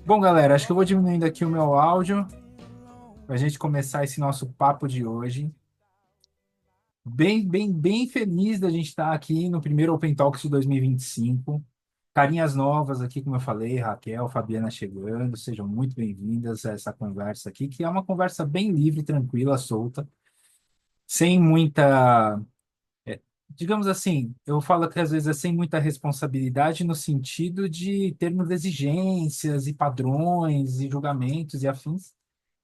Bom, galera, acho que eu vou diminuindo aqui o meu áudio para a gente começar esse nosso papo de hoje. Bem feliz da gente estar aqui no primeiro Open Talks de 2025. Carinhas novas aqui, como eu falei, Raquel, Fabiana chegando, sejam muito bem-vindas a essa conversa aqui, que é uma conversa bem livre, tranquila, solta, sem muita, digamos assim, eu falo que às vezes é sem muita responsabilidade no sentido de termos exigências e padrões e julgamentos e afins,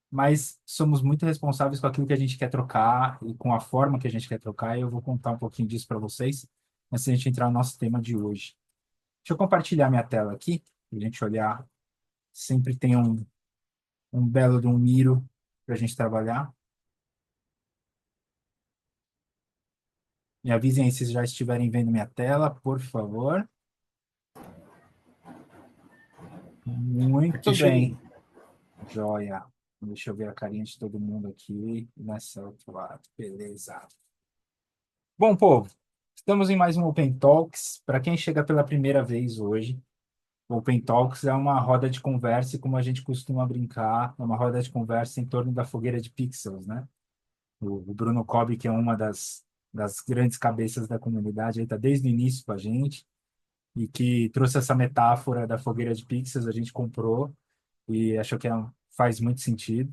mas somos muito responsáveis com aquilo que a gente quer trocar e com a forma que a gente quer trocar, e eu vou contar um pouquinho disso para vocês antes de a gente entrar no nosso tema de hoje. Deixa eu compartilhar minha tela aqui, para a gente olhar. Sempre tem um belo de um Miro para a gente trabalhar. Me avisem aí se já estiverem vendo minha tela, por favor. Muito Aqui chegou. bem, joia. Deixa eu ver a carinha de todo mundo aqui nessa outro lado. Beleza. Bom, povo, estamos em mais um Open Talks. Para quem chega pela primeira vez hoje, o Open Talks é uma roda de conversa, e como a gente costuma brincar, é uma roda de conversa em torno da fogueira de pixels, né? O Bruno Cobb, que é uma das grandes cabeças da comunidade, ele está desde o início com a gente, e que trouxe essa metáfora da fogueira de pixels, a gente comprou e achou que faz muito sentido.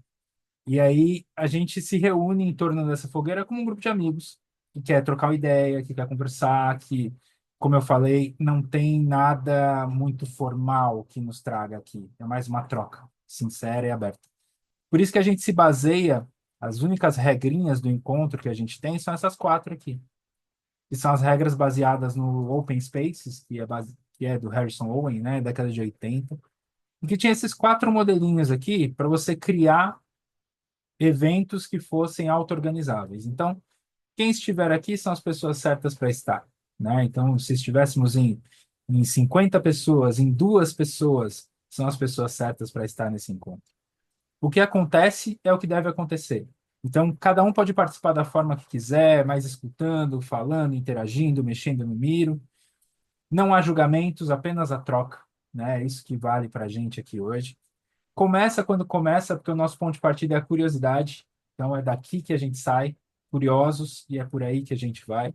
E aí a gente se reúne em torno dessa fogueira como um grupo de amigos que quer trocar uma ideia, que quer conversar, que, como eu falei, não tem nada muito formal que nos traga aqui. É mais uma troca sincera e aberta. Por isso que a gente se baseia, as únicas regrinhas do encontro que a gente tem são essas quatro aqui, que são as regras baseadas no Open Spaces, que é do Harrison Owen, né, década de 80, e que tinha esses quatro modelinhos aqui para você criar eventos que fossem auto-organizáveis. Então, quem estiver aqui são as pessoas certas para estar, né? Então, se estivéssemos em 50 pessoas, em duas pessoas, são as pessoas certas para estar nesse encontro. O que acontece é o que deve acontecer. Então, cada um pode participar da forma que quiser, mais escutando, falando, interagindo, mexendo no miro. Não há julgamentos, apenas a troca, né? É isso que vale para a gente aqui hoje. Começa quando começa, porque o nosso ponto de partida é a curiosidade. Então é daqui que a gente sai, curiosos, e é por aí que a gente vai.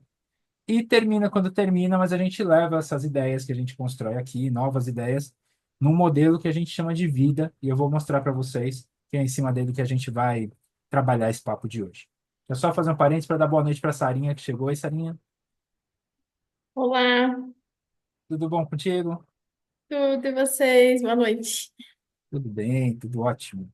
E termina quando termina, mas a gente leva essas ideias que a gente constrói aqui, novas ideias, num modelo que a gente chama de vida, e eu vou mostrar para vocês que é em cima dele que a gente vai trabalhar esse papo de hoje. É só fazer um parênteses para dar boa noite para a Sarinha que chegou. Oi, Sarinha, Olá, tudo bom contigo? tudo e vocês? Boa noite. Tudo bem, tudo ótimo.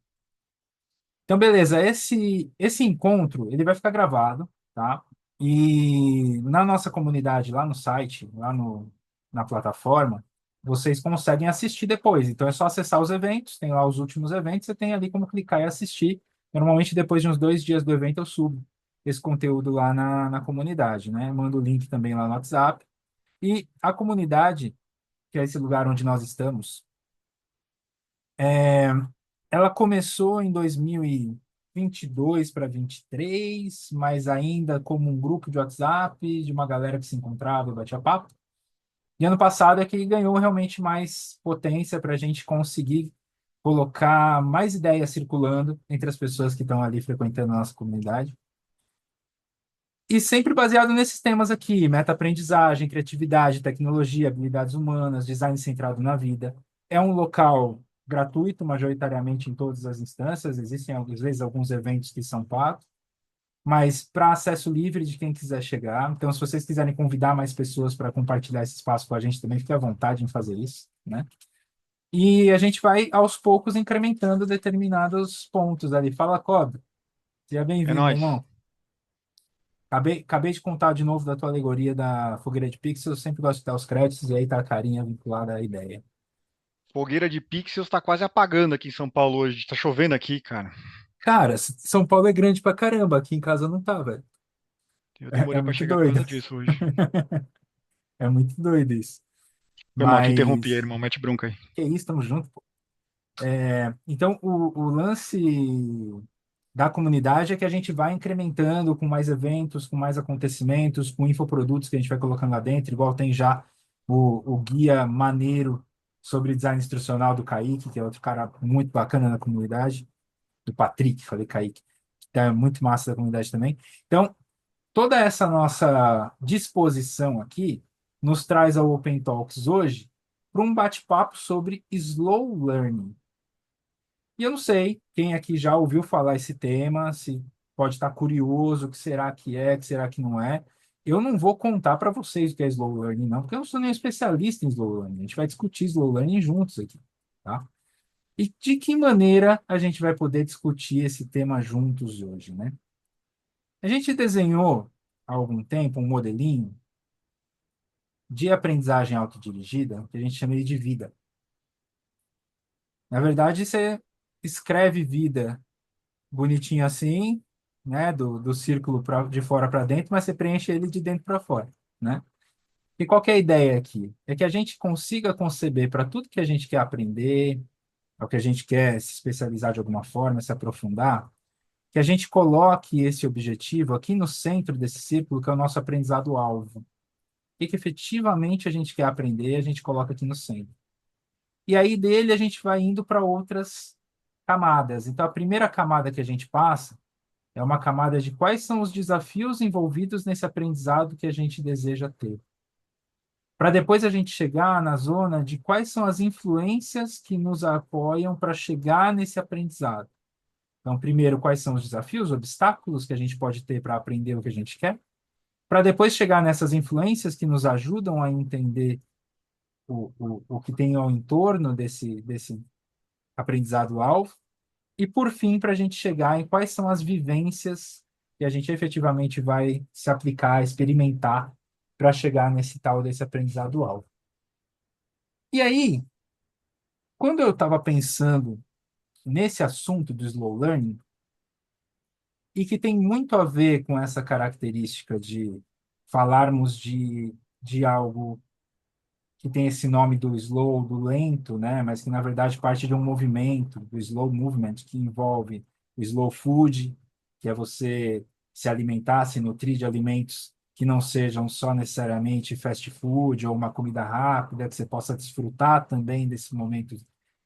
Então, beleza, esse encontro, ele vai ficar gravado, tá? E na nossa comunidade, lá no site, lá no, na plataforma, vocês conseguem assistir depois. Então, é só acessar os eventos, tem lá os últimos eventos, você tem ali como clicar e assistir. Normalmente, depois de uns 2 dias do evento, eu subo esse conteúdo lá na comunidade, né? Mando o link também lá no WhatsApp. E a comunidade, que é esse lugar onde nós estamos, ela começou em 2022 para 23, mas ainda como um grupo de WhatsApp de uma galera que se encontrava e batia papo. E ano passado é que ganhou realmente mais potência para a gente conseguir colocar mais ideias circulando entre as pessoas que estão ali frequentando a nossa comunidade. E sempre baseado nesses temas aqui: meta-aprendizagem, criatividade, tecnologia, habilidades humanas, design centrado na vida. É um local gratuito, majoritariamente em todas as instâncias. Existem, às vezes, alguns eventos que são pagos, mas para acesso livre de quem quiser chegar. Então, se vocês quiserem convidar mais pessoas para compartilhar esse espaço com a gente, também fique à vontade em fazer isso, né? E a gente vai, aos poucos, incrementando determinados pontos ali. Fala, Cobb. Seja É bem-vindo, meu nóis. irmão. Acabei de contar de novo da tua alegoria da fogueira de pixels. Eu sempre gosto de dar os créditos e aí tá a carinha vinculada à ideia. Fogueira de pixels tá quase apagando aqui em São Paulo hoje. Tá chovendo aqui, cara. Cara, São Paulo é grande pra caramba. Aqui em casa não tá, velho. Eu É demorei pra muito chegar por doido. causa disso hoje. É muito doido isso. Foi mal, te interrompi aí, Mas, irmão. Mete bronca aí. que isso, tamo junto, pô. Então, o lance da comunidade é que a gente vai incrementando com mais eventos, com mais acontecimentos, com infoprodutos que a gente vai colocando lá dentro, igual tem já o guia maneiro sobre design instrucional do Kaique, que é outro cara muito bacana na comunidade, do Patrick, falei Kaique, que é muito massa da comunidade também. Então, toda essa nossa disposição aqui nos traz ao Open Talks hoje para um bate-papo sobre slow learning. E eu não sei quem aqui já ouviu falar esse tema, se pode estar curioso, o que será que não é. Eu não vou contar para vocês o que é slow learning, não, porque eu não sou nem especialista em slow learning. A gente vai discutir slow learning juntos aqui, tá? E de que maneira a gente vai poder discutir esse tema juntos hoje, né? A gente desenhou há algum tempo um modelinho de aprendizagem autodirigida que a gente chama ele de vida. Na verdade, você escreve vida bonitinho assim, né, do círculo de fora para dentro, mas você preenche ele de dentro para fora, né? E qual que é a ideia aqui? É que a gente consiga conceber para tudo que a gente quer aprender, ao que a gente quer se especializar de alguma forma, se aprofundar, que a gente coloque esse objetivo aqui no centro desse círculo, que é o nosso aprendizado-alvo. O que efetivamente a gente quer aprender, a gente coloca aqui no centro. E aí dele a gente vai indo para outras camadas. Então, a primeira camada que a gente passa é uma camada de quais são os desafios envolvidos nesse aprendizado que a gente deseja ter. Para depois a gente chegar na zona de quais são as influências que nos apoiam para chegar nesse aprendizado. Então, primeiro, quais são os desafios, obstáculos que a gente pode ter para aprender o que a gente quer, para depois chegar nessas influências que nos ajudam a entender o que tem ao entorno desse aprendizado-alvo, e por fim, para a gente chegar em quais são as vivências que a gente efetivamente vai se aplicar, experimentar, para chegar nesse tal desse aprendizado-alvo. E aí, quando eu estava pensando nesse assunto do slow learning, e que tem muito a ver com essa característica de falarmos de algo que tem esse nome do slow, do lento, né? Mas que na verdade parte de um movimento, do slow movement, que envolve o slow food, que é você se alimentar, se nutrir de alimentos que não sejam só necessariamente fast food ou uma comida rápida, que você possa desfrutar também desse momento,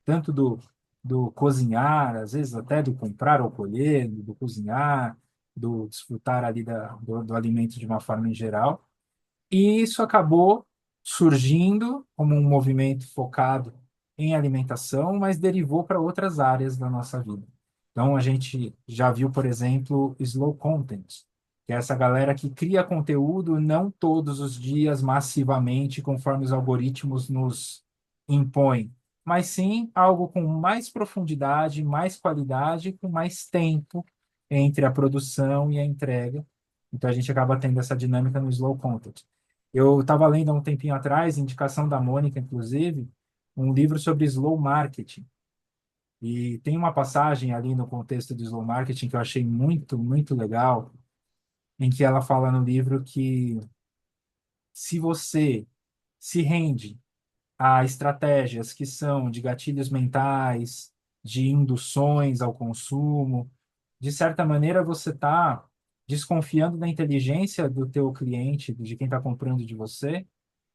tanto do cozinhar, às vezes até do comprar ou colher, do cozinhar, do desfrutar ali do alimento de uma forma em geral. E isso acabou surgindo como um movimento focado em alimentação, mas derivou para outras áreas da nossa vida. Então, a gente já viu, por exemplo, slow content, que é essa galera que cria conteúdo não todos os dias, massivamente, conforme os algoritmos nos impõem, mas sim algo com mais profundidade, mais qualidade, com mais tempo entre a produção e a entrega. Então, a gente acaba tendo essa dinâmica no slow content. Eu estava lendo há um tempinho atrás, indicação da Mônica, inclusive, um livro sobre slow marketing. E tem uma passagem ali no contexto do slow marketing que eu achei muito, muito legal, em que ela fala no livro que se você se rende a estratégias que são de gatilhos mentais, de induções ao consumo, de certa maneira você está desconfiando da inteligência do teu cliente, de quem está comprando de você,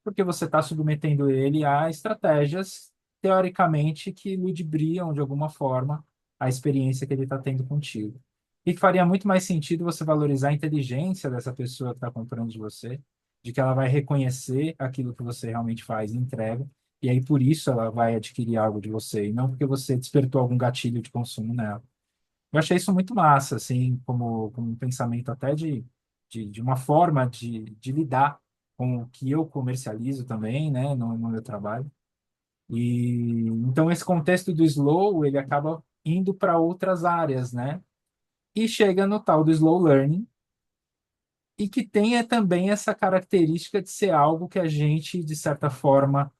porque você está submetendo ele a estratégias, teoricamente, que ludibriam de alguma forma a experiência que ele está tendo contigo. E que faria muito mais sentido você valorizar a inteligência dessa pessoa que está comprando de você, de que ela vai reconhecer aquilo que você realmente faz e entrega, e aí por isso ela vai adquirir algo de você, e não porque você despertou algum gatilho de consumo nela. Eu achei isso muito massa, assim, como um pensamento até de uma forma de lidar com o que eu comercializo também, né, no meu trabalho. E então esse contexto do slow, ele acaba indo para outras áreas, né? E chega no tal do slow learning, e que tenha também essa característica de ser algo que a gente, de certa forma,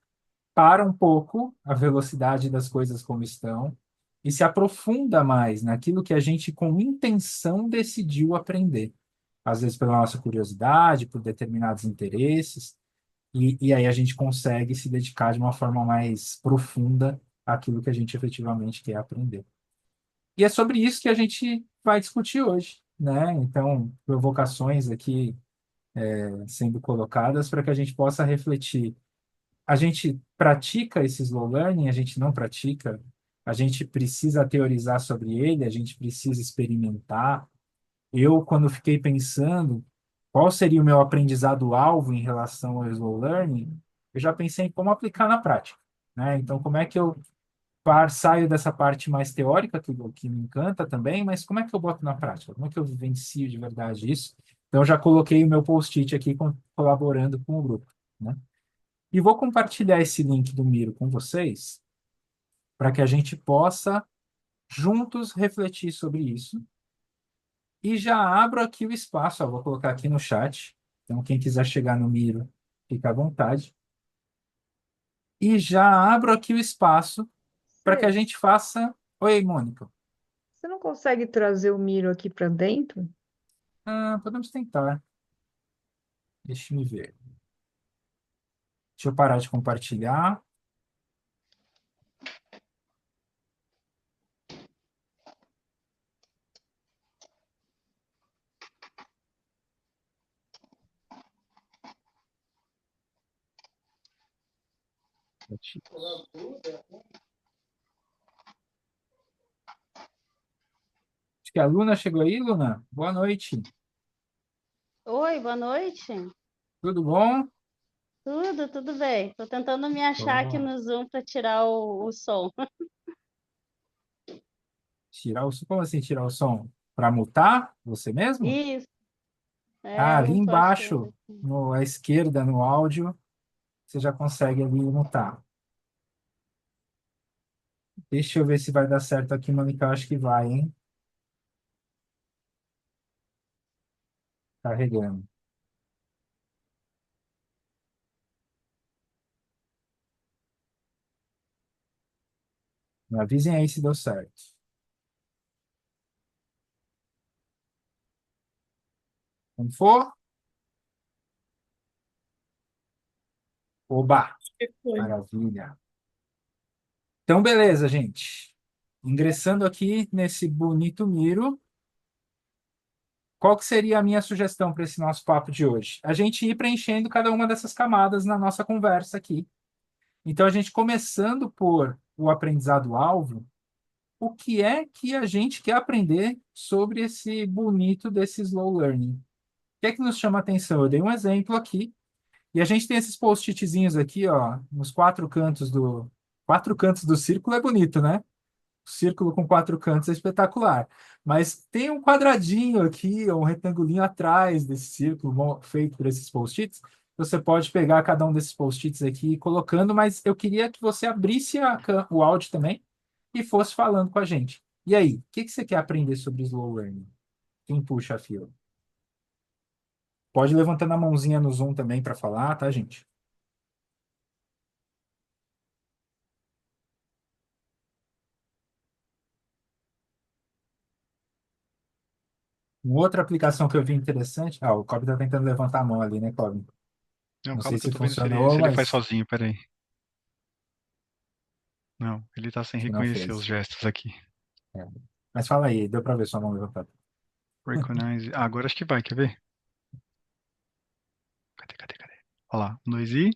para um pouco a velocidade das coisas como estão e se aprofunda mais naquilo que a gente, com intenção, decidiu aprender. Às vezes pela nossa curiosidade, por determinados interesses, e aí a gente consegue se dedicar de uma forma mais profunda àquilo que a gente efetivamente quer aprender. E é sobre isso que a gente vai discutir hoje, né? Então, provocações aqui sendo colocadas para que a gente possa refletir a gente pratica esse slow learning, a gente não pratica, a gente precisa teorizar sobre ele, a gente precisa experimentar. Eu, quando fiquei pensando qual seria o meu aprendizado-alvo em relação ao slow learning, eu já pensei em como aplicar na prática, né? Então, como é que eu saio dessa parte mais teórica, que me encanta também, mas como é que eu boto na prática? Como é que eu vivencio de verdade isso? Então, eu já coloquei o meu post-it aqui colaborando com o grupo, né? E vou compartilhar esse link do Miro com vocês, para que a gente possa juntos refletir sobre isso. E já abro aqui o espaço, ó, vou colocar aqui no chat. Então, quem quiser chegar no Miro, fica à vontade. E já abro aqui o espaço para que a Você, gente faça. Oi, Mônica. você não consegue trazer o Miro aqui para dentro? Podemos tentar. Deixa eu ver. Deixa eu parar de compartilhar. Acho que a Luna chegou aí, Luna. Boa noite. Oi, boa noite. Tudo bom? Tudo bem. Tô tentando me achar aqui Ó, no Zoom para tirar o som. tirar o som. Como assim tirar o som? Para mutar você mesmo? Isso, Ah, eu ali não tô achando embaixo, aqui. à esquerda, no áudio, você já consegue ali mutar. Deixa eu ver se vai dar certo aqui, Mônica. Eu acho que vai, hein? Carregando. Me avisem aí se deu certo. Quando for, oba! Que foi? Maravilha. Então, beleza, gente. Ingressando aqui nesse bonito Miro, qual que seria a minha sugestão para esse nosso papo de hoje? A gente ir preenchendo cada uma dessas camadas na nossa conversa aqui. Então, a gente começando por o aprendizado-alvo, o que é que a gente quer aprender sobre esse bonito desse slow learning? O que é que nos chama a atenção? Eu dei um exemplo aqui, e a gente tem esses post-itzinhos aqui, ó, nos quatro cantos do círculo é bonito, né? O círculo com quatro cantos é espetacular. Mas tem um quadradinho aqui, ou um retangulinho atrás desse círculo feito por esses post-its. Você pode pegar cada um desses post-its aqui e ir colocando, mas eu queria que você abrisse o áudio também e fosse falando com a gente. E aí, o que que você quer aprender sobre slow learning? Quem puxa a fila? Pode levantando a mãozinha no Zoom também para falar, tá, gente? Uma outra aplicação que eu vi interessante. Ah, o Cobb está tentando levantar a mão ali, né, Cobb? Não, Não sei calma que eu se tô vendo se funcionou, ele faz mas sozinho, peraí. Não, ele tá sem acho que não reconhecer os fez. gestos aqui. É. Mas fala aí, deu para ver sua mão levantada. Recognize. Ah, agora acho que vai, quer ver? Cadê? Olha lá, um, dois e.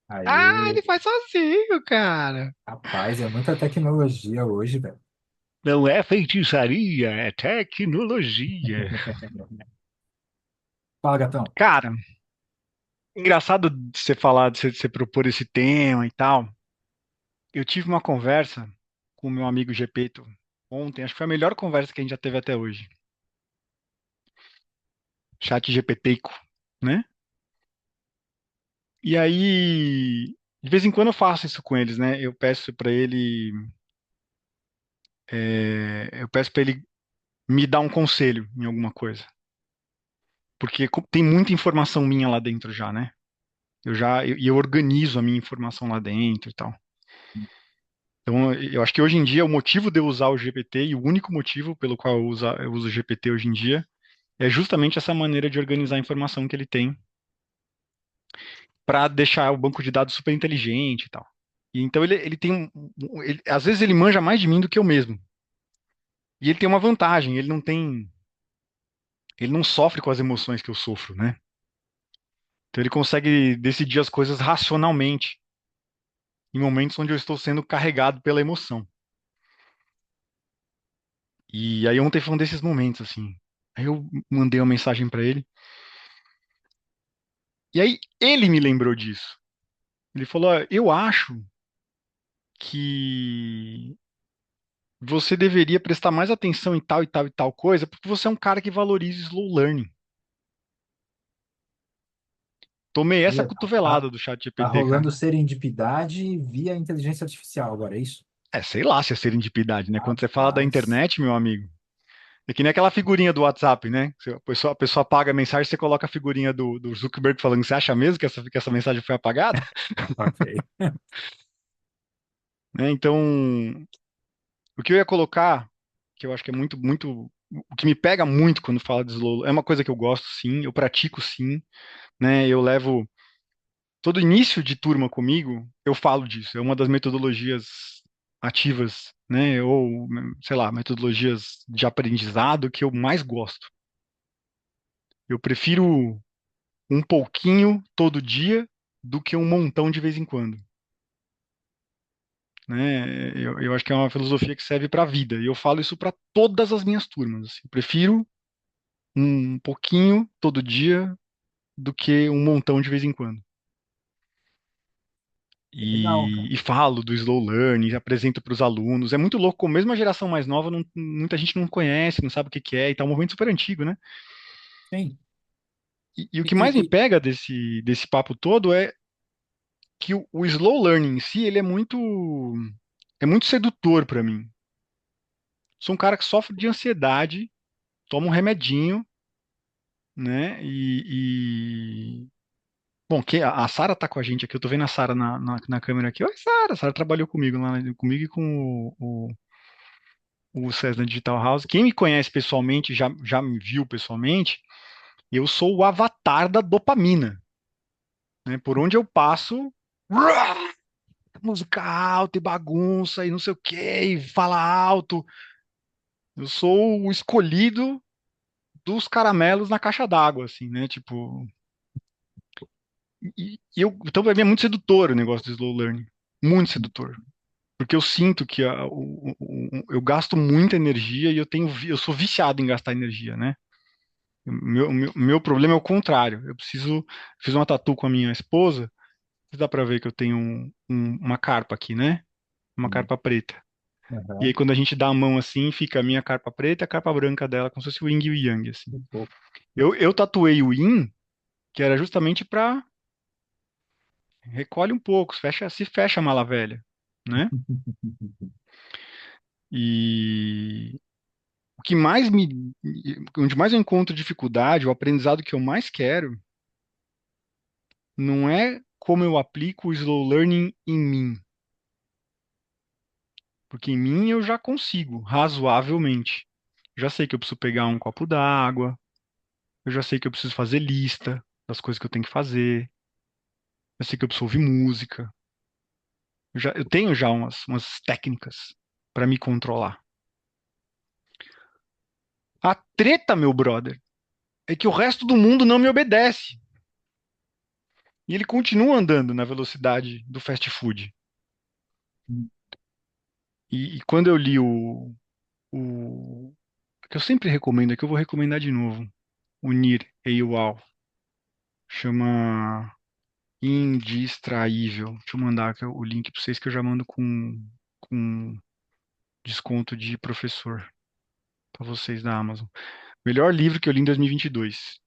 Ah, Aí, ele faz sozinho, cara. rapaz, é muita tecnologia hoje, velho. Não é feitiçaria, é tecnologia. Fala, gatão. Cara, engraçado de você falar, de você propor esse tema e tal. Eu tive uma conversa com o meu amigo Gepeto ontem, acho que foi a melhor conversa que a gente já teve até hoje. Chat GPTico, né? E aí, de vez em quando eu faço isso com eles, né? Eu peço para ele me dar um conselho em alguma coisa, porque tem muita informação minha lá dentro já, né? Eu organizo a minha informação lá dentro e tal. Então, eu acho que hoje em dia o motivo de eu usar o GPT e o único motivo pelo qual eu uso o GPT hoje em dia é justamente essa maneira de organizar a informação que ele tem para deixar o banco de dados super inteligente e tal. E então ele tem às vezes ele manja mais de mim do que eu mesmo. E ele tem uma vantagem, ele não sofre com as emoções que eu sofro, né? Então ele consegue decidir as coisas racionalmente. em momentos onde eu estou sendo carregado pela emoção. E aí ontem foi um desses momentos, assim. Aí eu mandei uma mensagem para ele. E aí ele me lembrou disso. Ele falou: "Ó, eu acho que você deveria prestar mais atenção em tal e tal e tal coisa, porque você é um cara que valoriza slow learning." Tomei essa Ih, cotovelada do chat tá GPT, cara. rolando serendipidade via inteligência artificial agora, é isso? É, sei lá se é serendipidade, né? Quando você fala da Rapaz. internet, meu amigo, é que nem aquela figurinha do WhatsApp, né? A pessoa apaga a mensagem, você coloca a figurinha do Zuckerberg falando: "Você acha mesmo que essa mensagem foi apagada?" Ok. Né? Então, o que eu ia colocar, que eu acho que é muito, muito. O que me pega muito quando fala de slow, é uma coisa que eu gosto, sim, eu pratico, sim, né? Eu levo todo início de turma comigo, eu falo disso. É uma das metodologias ativas, né? Ou, sei lá, metodologias de aprendizado que eu mais gosto. Eu prefiro um pouquinho todo dia do que um montão de vez em quando, né? Eu acho que é uma filosofia que serve para a vida. E eu falo isso para todas as minhas turmas, assim. Eu prefiro um pouquinho todo dia do que um montão de vez em quando. Legal, E, cara. e falo do slow learning, apresento para os alunos. É muito louco, como mesmo a geração mais nova, muita gente não conhece, não sabe o que que é, e tá um movimento super antigo, né? Sim. E o E, que mais me e- pega desse papo todo é que o slow learning em si, ele é muito sedutor para mim. Sou um cara que sofre de ansiedade, tomo um remedinho, né? Bom, a Sara tá com a gente aqui, eu tô vendo a Sara na câmera aqui. Oi, Sara! A Sara trabalhou comigo lá, comigo e com o César Digital House. Quem me conhece pessoalmente, já me viu pessoalmente, eu sou o avatar da dopamina, né? Por onde eu passo, música alta e bagunça e não sei o que, e fala alto. Eu sou o escolhido dos caramelos na caixa d'água, assim, né? Tipo, então pra mim é muito sedutor o negócio do slow learning, muito sedutor. Porque eu sinto que eu gasto muita energia e eu sou viciado em gastar energia, né? O meu problema é o contrário. Fiz uma tatu com a minha esposa, dá pra ver que eu tenho uma carpa aqui, né? Uma carpa preta. E aí Aham. quando a gente dá a mão assim, fica a minha carpa preta e a carpa branca dela, como se fosse o yin e o yang, assim. Que fofo. Eu tatuei o yin, que era justamente pra recolhe um pouco, se fecha a mala velha, né? E o que mais me, onde mais eu encontro dificuldade, o aprendizado que eu mais quero, não é como eu aplico o slow learning em mim, porque em mim eu já consigo, razoavelmente. Já sei que eu preciso pegar um copo d'água, eu já sei que eu preciso fazer lista das coisas que eu tenho que fazer, eu sei que eu preciso ouvir música, eu tenho já umas técnicas para me controlar. A treta, meu brother, é que o resto do mundo não me obedece. E ele continua andando na velocidade do fast food. E quando eu li o que eu sempre recomendo, é que eu vou recomendar de novo, o Nir Eyal, chama Indistraível. Deixa eu mandar o link para vocês que eu já mando com desconto de professor para vocês da Amazon. Melhor livro que eu li em 2022.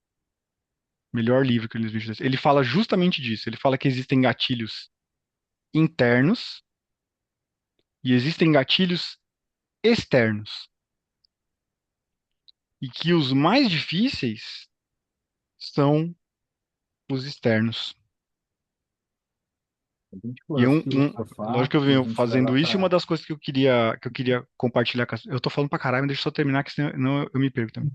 Melhor livro que eu li em 2022. Ele fala justamente disso. Ele fala que existem gatilhos internos e existem gatilhos externos. E que os mais difíceis são os externos. A gente E for filosofar lógico que eu e a venho gente vai lá fazendo isso, e uma para. das coisas que eu queria compartilhar eu tô falando pra caralho, mas deixa eu só terminar, que senão eu me perco também.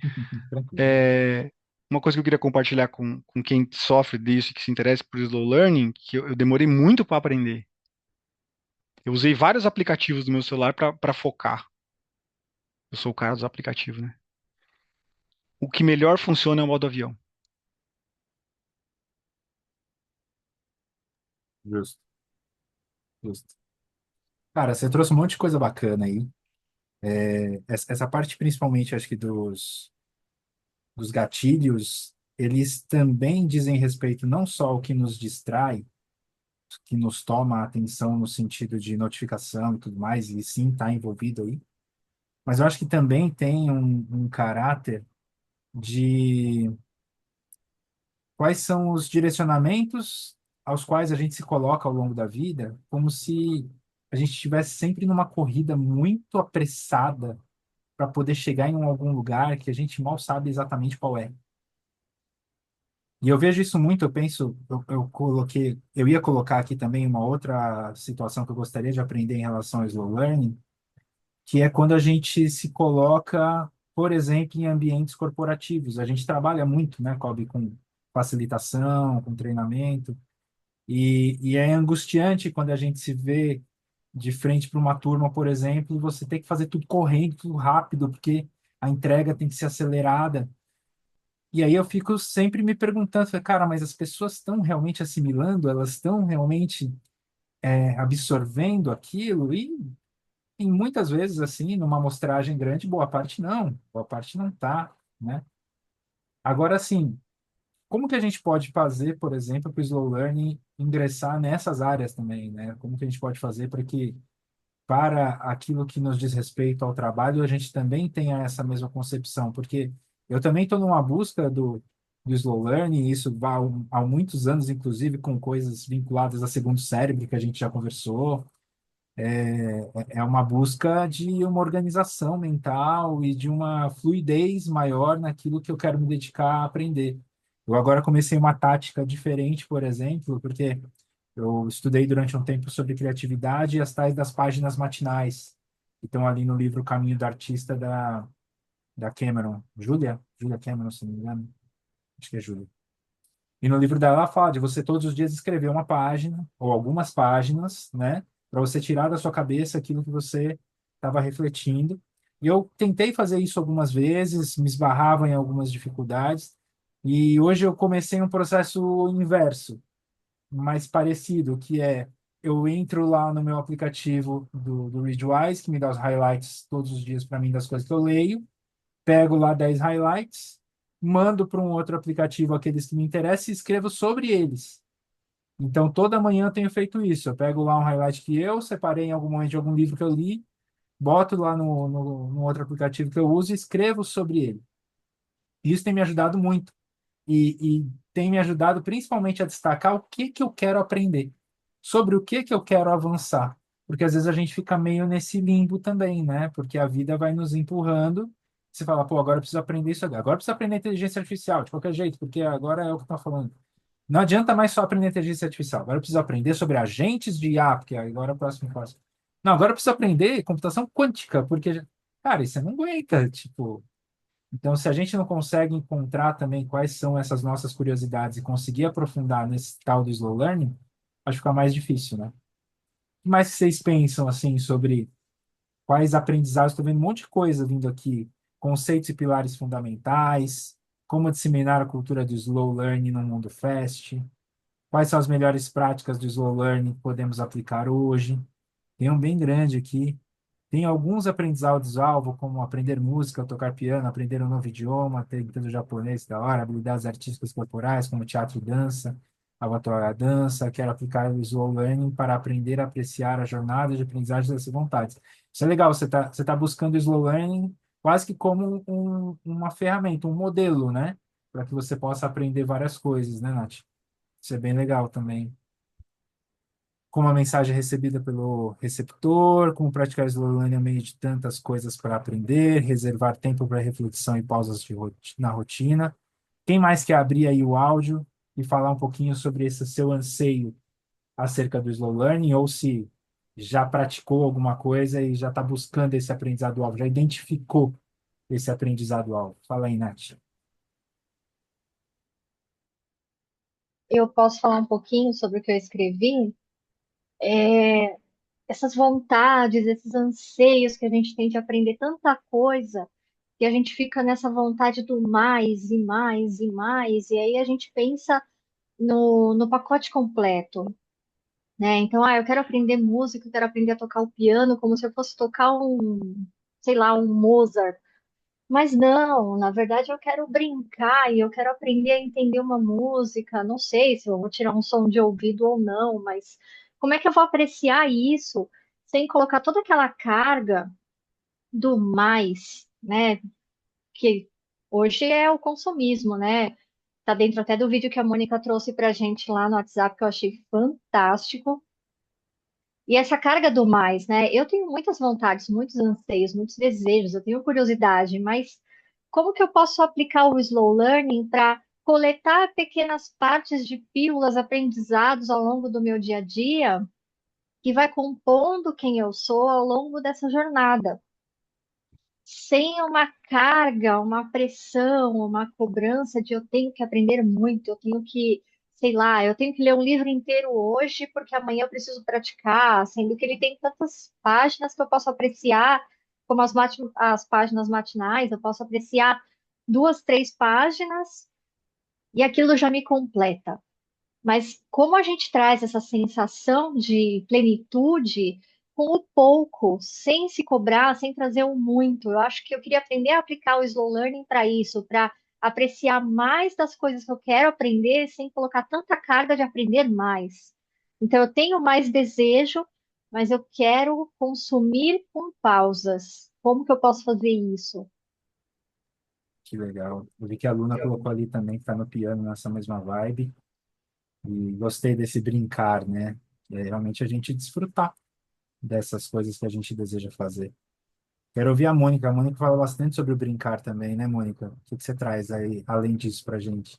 Tranquilo. É, uma coisa que eu queria compartilhar com quem sofre disso e que se interessa por slow learning, que eu demorei muito para aprender. Eu usei vários aplicativos do meu celular para focar. Eu sou o cara dos aplicativos, né? O que melhor funciona é o modo avião. Justo. Justo. Cara, você trouxe um monte de coisa bacana aí. Essa parte, principalmente, acho que dos gatilhos, eles também dizem respeito não só ao que nos distrai, que nos toma a atenção no sentido de notificação e tudo mais, e sim está envolvido aí, mas eu acho que também tem um caráter de quais são os direcionamentos aos quais a gente se coloca ao longo da vida, como se a gente estivesse sempre numa corrida muito apressada para poder chegar em algum lugar que a gente mal sabe exatamente qual é. E eu vejo isso muito, eu penso, eu ia colocar aqui também uma outra situação que eu gostaria de aprender em relação ao slow learning, que é quando a gente se coloca, por exemplo, em ambientes corporativos. A gente trabalha muito, né, Kobe, com facilitação, com treinamento, e é angustiante quando a gente se vê de frente para uma turma, por exemplo, e você tem que fazer tudo correndo, tudo rápido, porque a entrega tem que ser acelerada. E aí eu fico sempre me perguntando, falei, cara, mas as pessoas estão realmente assimilando, elas estão realmente absorvendo aquilo? E muitas vezes, assim, numa amostragem grande, boa parte não tá, né? Agora, assim, como que a gente pode fazer, por exemplo, para o Slow Learning ingressar nessas áreas também, né? Como que a gente pode fazer para que, para aquilo que nos diz respeito ao trabalho, a gente também tenha essa mesma concepção? Porque eu também estou numa busca do Slow Learning, e isso há muitos anos, inclusive, com coisas vinculadas a segundo cérebro, que a gente já conversou. É uma busca de uma organização mental e de uma fluidez maior naquilo que eu quero me dedicar a aprender. Eu agora comecei uma tática diferente, por exemplo, porque eu estudei durante um tempo sobre criatividade e as tais das páginas matinais, que estão ali no livro Caminho do Artista da Cameron. Julia Cameron, se não me engano. Acho que é Julia. E no livro dela ela fala de você todos os dias escrever uma página ou algumas páginas, né, para você tirar da sua cabeça aquilo que você estava refletindo. E eu tentei fazer isso algumas vezes, me esbarrava em algumas dificuldades, e hoje eu comecei um processo inverso, mais parecido, que é eu entro lá no meu aplicativo do Readwise, que me dá os highlights todos os dias para mim das coisas que eu leio, pego lá 10 highlights, mando para um outro aplicativo aqueles que me interessam e escrevo sobre eles. Então, toda manhã eu tenho feito isso. Eu pego lá um highlight que eu separei em algum momento de algum livro que eu li, boto lá no outro aplicativo que eu uso e escrevo sobre ele. Isso tem me ajudado muito. E tem me ajudado principalmente a destacar o que que eu quero aprender, sobre o que que eu quero avançar. Porque às vezes a gente fica meio nesse limbo também, né? Porque a vida vai nos empurrando. Você fala, pô, agora eu preciso aprender isso agora. Agora eu preciso aprender inteligência artificial, de qualquer jeito, porque agora é o que está falando. Não adianta mais só aprender inteligência artificial. Agora eu preciso aprender sobre agentes de IA, porque agora é o próximo passo. Não, agora eu preciso aprender computação quântica, porque, cara, isso você não aguenta, tipo. Então, se a gente não consegue encontrar também quais são essas nossas curiosidades e conseguir aprofundar nesse tal do slow learning, vai ficar mais difícil, né? O que mais que vocês pensam, assim, sobre quais aprendizados? Estou vendo um monte de coisa vindo aqui, conceitos e pilares fundamentais, como disseminar a cultura do slow learning no mundo fast, quais são as melhores práticas do slow learning que podemos aplicar hoje. Tem um bem grande aqui. Tem alguns aprendizados-alvo, como aprender música, tocar piano, aprender um novo idioma, tendo japonês da hora, habilidades artísticas corporais, como teatro e dança, a dança. Quero aplicar o Slow Learning para aprender a apreciar a jornada de aprendizagem das vontades. Isso é legal, você tá buscando o Slow Learning quase que como uma ferramenta, um modelo, né? Para que você possa aprender várias coisas, né, Nath? Isso é bem legal também. Como a mensagem é recebida pelo receptor, como praticar slow learning no meio de tantas coisas para aprender, reservar tempo para reflexão e pausas na rotina. Quem mais quer abrir aí o áudio e falar um pouquinho sobre esse seu anseio acerca do slow learning, ou se já praticou alguma coisa e já está buscando esse aprendizado-alvo, já identificou esse aprendizado-alvo? Fala aí, Nath. Eu posso falar um pouquinho sobre o que eu escrevi? Essas vontades, esses anseios que a gente tem de aprender tanta coisa, e a gente fica nessa vontade do mais e mais e mais, e aí a gente pensa no pacote completo. né? Então, eu quero aprender música, eu quero aprender a tocar o piano como se eu fosse tocar sei lá, um Mozart. Mas não, na verdade eu quero brincar e eu quero aprender a entender uma música. Não sei se eu vou tirar um som de ouvido ou não, mas como é que eu vou apreciar isso sem colocar toda aquela carga do mais, né? Que hoje é o consumismo, né? Tá dentro até do vídeo que a Mônica trouxe pra gente lá no WhatsApp, que eu achei fantástico. E essa carga do mais, né? Eu tenho muitas vontades, muitos anseios, muitos desejos, eu tenho curiosidade, mas como que eu posso aplicar o slow learning para coletar pequenas partes de pílulas aprendizados ao longo do meu dia a dia, que vai compondo quem eu sou ao longo dessa jornada? Sem uma carga, uma pressão, uma cobrança de eu tenho que aprender muito, eu tenho que, sei lá, eu tenho que ler um livro inteiro hoje porque amanhã eu preciso praticar, sendo que ele tem tantas páginas que eu posso apreciar, como as páginas matinais, eu posso apreciar duas, três páginas e aquilo já me completa. Mas como a gente traz essa sensação de plenitude com o pouco, sem se cobrar, sem trazer o muito? Eu acho que eu queria aprender a aplicar o slow learning para isso, para apreciar mais das coisas que eu quero aprender, sem colocar tanta carga de aprender mais. Então, eu tenho mais desejo, mas eu quero consumir com pausas. Como que eu posso fazer isso? Que legal. Eu vi que a Luna colocou ali também, que tá no piano nessa mesma vibe. E gostei desse brincar, né? E é realmente a gente desfrutar dessas coisas que a gente deseja fazer. Quero ouvir a Mônica. A Mônica fala bastante sobre o brincar também, né, Mônica? O que que você traz aí, além disso, pra gente?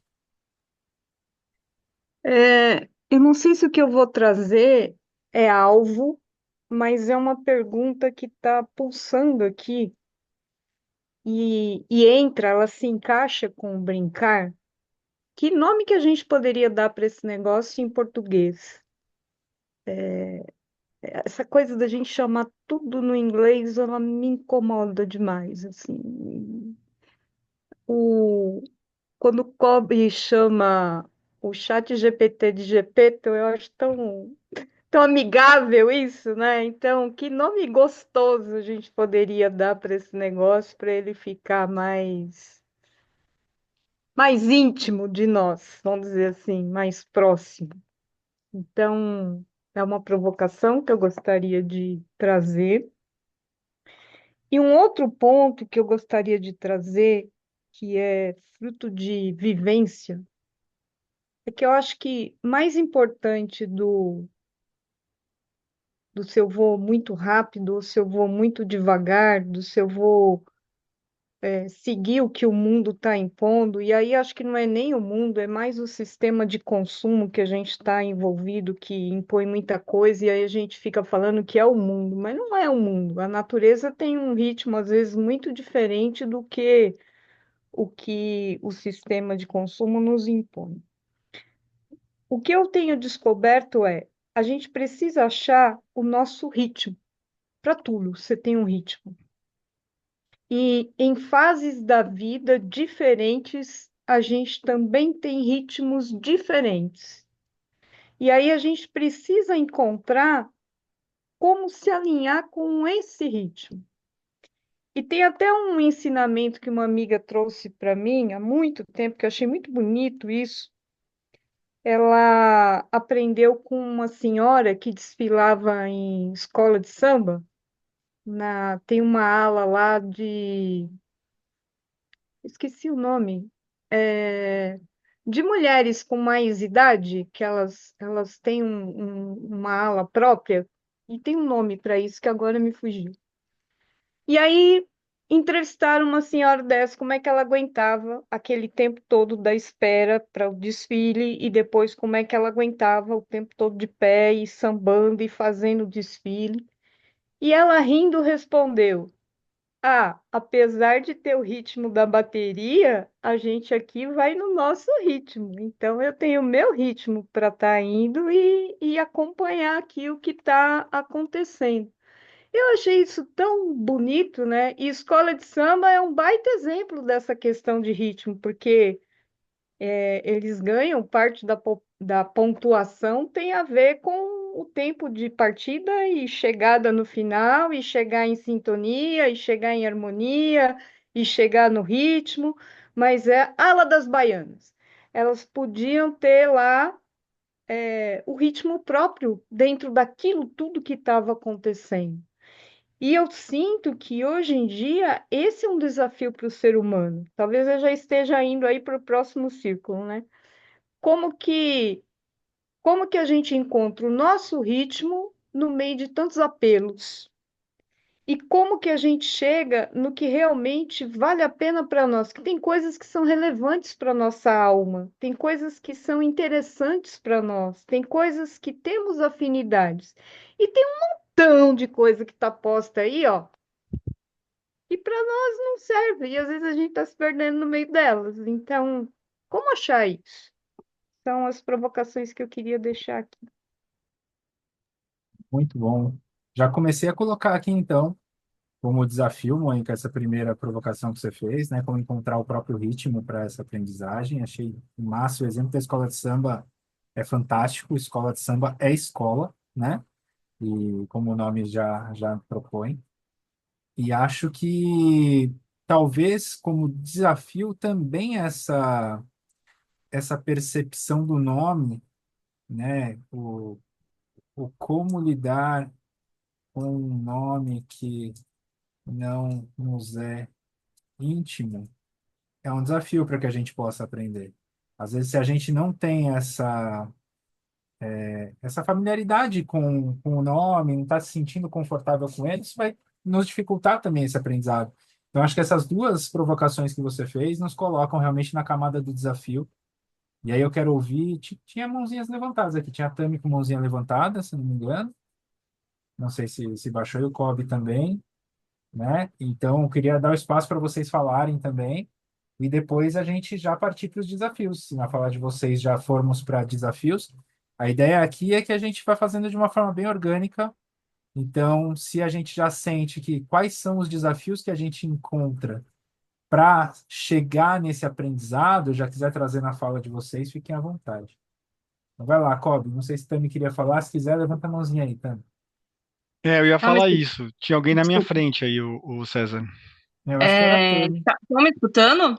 Eu não sei se o que eu vou trazer é alvo, mas é uma pergunta que está pulsando aqui e entra, ela se encaixa com o brincar. Que nome que a gente poderia dar para esse negócio em português? Essa coisa da gente chamar tudo no inglês, ela me incomoda demais, assim. O, quando o Kobe chama o chat GPT de Gepeto, eu acho tão amigável isso, né? Então, que nome gostoso a gente poderia dar para esse negócio para ele ficar mais íntimo de nós, vamos dizer assim, mais próximo. Então, é uma provocação que eu gostaria de trazer. E um outro ponto que eu gostaria de trazer, que é fruto de vivência, é que eu acho que mais importante do seu voo muito rápido, ou seu voo muito devagar, do seu voo seguir o que o mundo está impondo, e aí acho que não é nem o mundo, é mais o sistema de consumo que a gente está envolvido, que impõe muita coisa, e aí a gente fica falando que é o mundo, mas não é o mundo. A natureza tem um ritmo, às vezes, muito diferente do que o sistema de consumo nos impõe. O que eu tenho descoberto é, a gente precisa achar o nosso ritmo. Para tudo, você tem um ritmo. E em fases da vida diferentes, a gente também tem ritmos diferentes. E aí a gente precisa encontrar como se alinhar com esse ritmo. E tem até um ensinamento que uma amiga trouxe para mim há muito tempo, que eu achei muito bonito isso. Ela aprendeu com uma senhora que desfilava em escola de samba. Tem uma ala lá esqueci o nome, de mulheres com mais idade, que elas têm uma ala própria, e tem um nome para isso que agora me fugiu. E aí entrevistaram uma senhora dessa, como é que ela aguentava aquele tempo todo da espera para o desfile, e depois como é que ela aguentava o tempo todo de pé e sambando e fazendo o desfile. E ela rindo respondeu: apesar de ter o ritmo da bateria, a gente aqui vai no nosso ritmo. Então, eu tenho o meu ritmo para estar indo e acompanhar aqui o que está acontecendo. Eu achei isso tão bonito, né? E escola de samba é um baita exemplo dessa questão de ritmo, porque eles ganham parte da pontuação tem a ver com o tempo de partida e chegada no final, e chegar em sintonia, e chegar em harmonia, e chegar no ritmo, mas é a ala das baianas. Elas podiam ter lá o ritmo próprio dentro daquilo tudo que estava acontecendo. E eu sinto que hoje em dia esse é um desafio para o ser humano. Talvez eu já esteja indo aí para o próximo círculo, né? Como que, como que a gente encontra o nosso ritmo no meio de tantos apelos? E como que a gente chega no que realmente vale a pena para nós? Que tem coisas que são relevantes para nossa alma, tem coisas que são interessantes para nós, tem coisas que temos afinidades. E tem um montão de coisa que está posta aí, ó, e para nós não serve, e às vezes a gente está se perdendo no meio delas. Então, como achar isso? São as provocações que eu queria deixar aqui. Muito bom. Já comecei a colocar aqui, então, como desafio, Mônica, essa primeira provocação que você fez, né? Como encontrar o próprio ritmo para essa aprendizagem. Achei massa. O exemplo da escola de samba é fantástico. Escola de samba é escola, né? E como o nome já propõe. E acho que talvez como desafio também essa percepção do nome, né? O como lidar com um nome que não nos é íntimo é um desafio para que a gente possa aprender. Às vezes, se a gente não tem essa familiaridade com o nome, não está se sentindo confortável com ele, isso vai nos dificultar também esse aprendizado. Então, acho que essas duas provocações que você fez nos colocam realmente na camada do desafio. E aí eu quero ouvir. Tinha mãozinhas levantadas aqui, tinha a Tami com mãozinha levantada, se não me engano. Não sei se baixou, e o Kobe também, né? Então, eu queria dar o espaço para vocês falarem também. E depois a gente já partir para os desafios. Se na fala de vocês já formos para desafios, a ideia aqui é que a gente vai fazendo de uma forma bem orgânica. Então, se a gente já sente que quais são os desafios que a gente encontra para chegar nesse aprendizado, já quiser trazer na fala de vocês, fiquem à vontade. Então, vai lá, Kobe. Não sei se Tami queria falar. Se quiser, levanta a mãozinha aí, Tami. Eu ia Tá me falar escu- isso. Tinha alguém na minha Desculpa. frente aí, o César. Eu acho que era a Tami. Estão me escutando?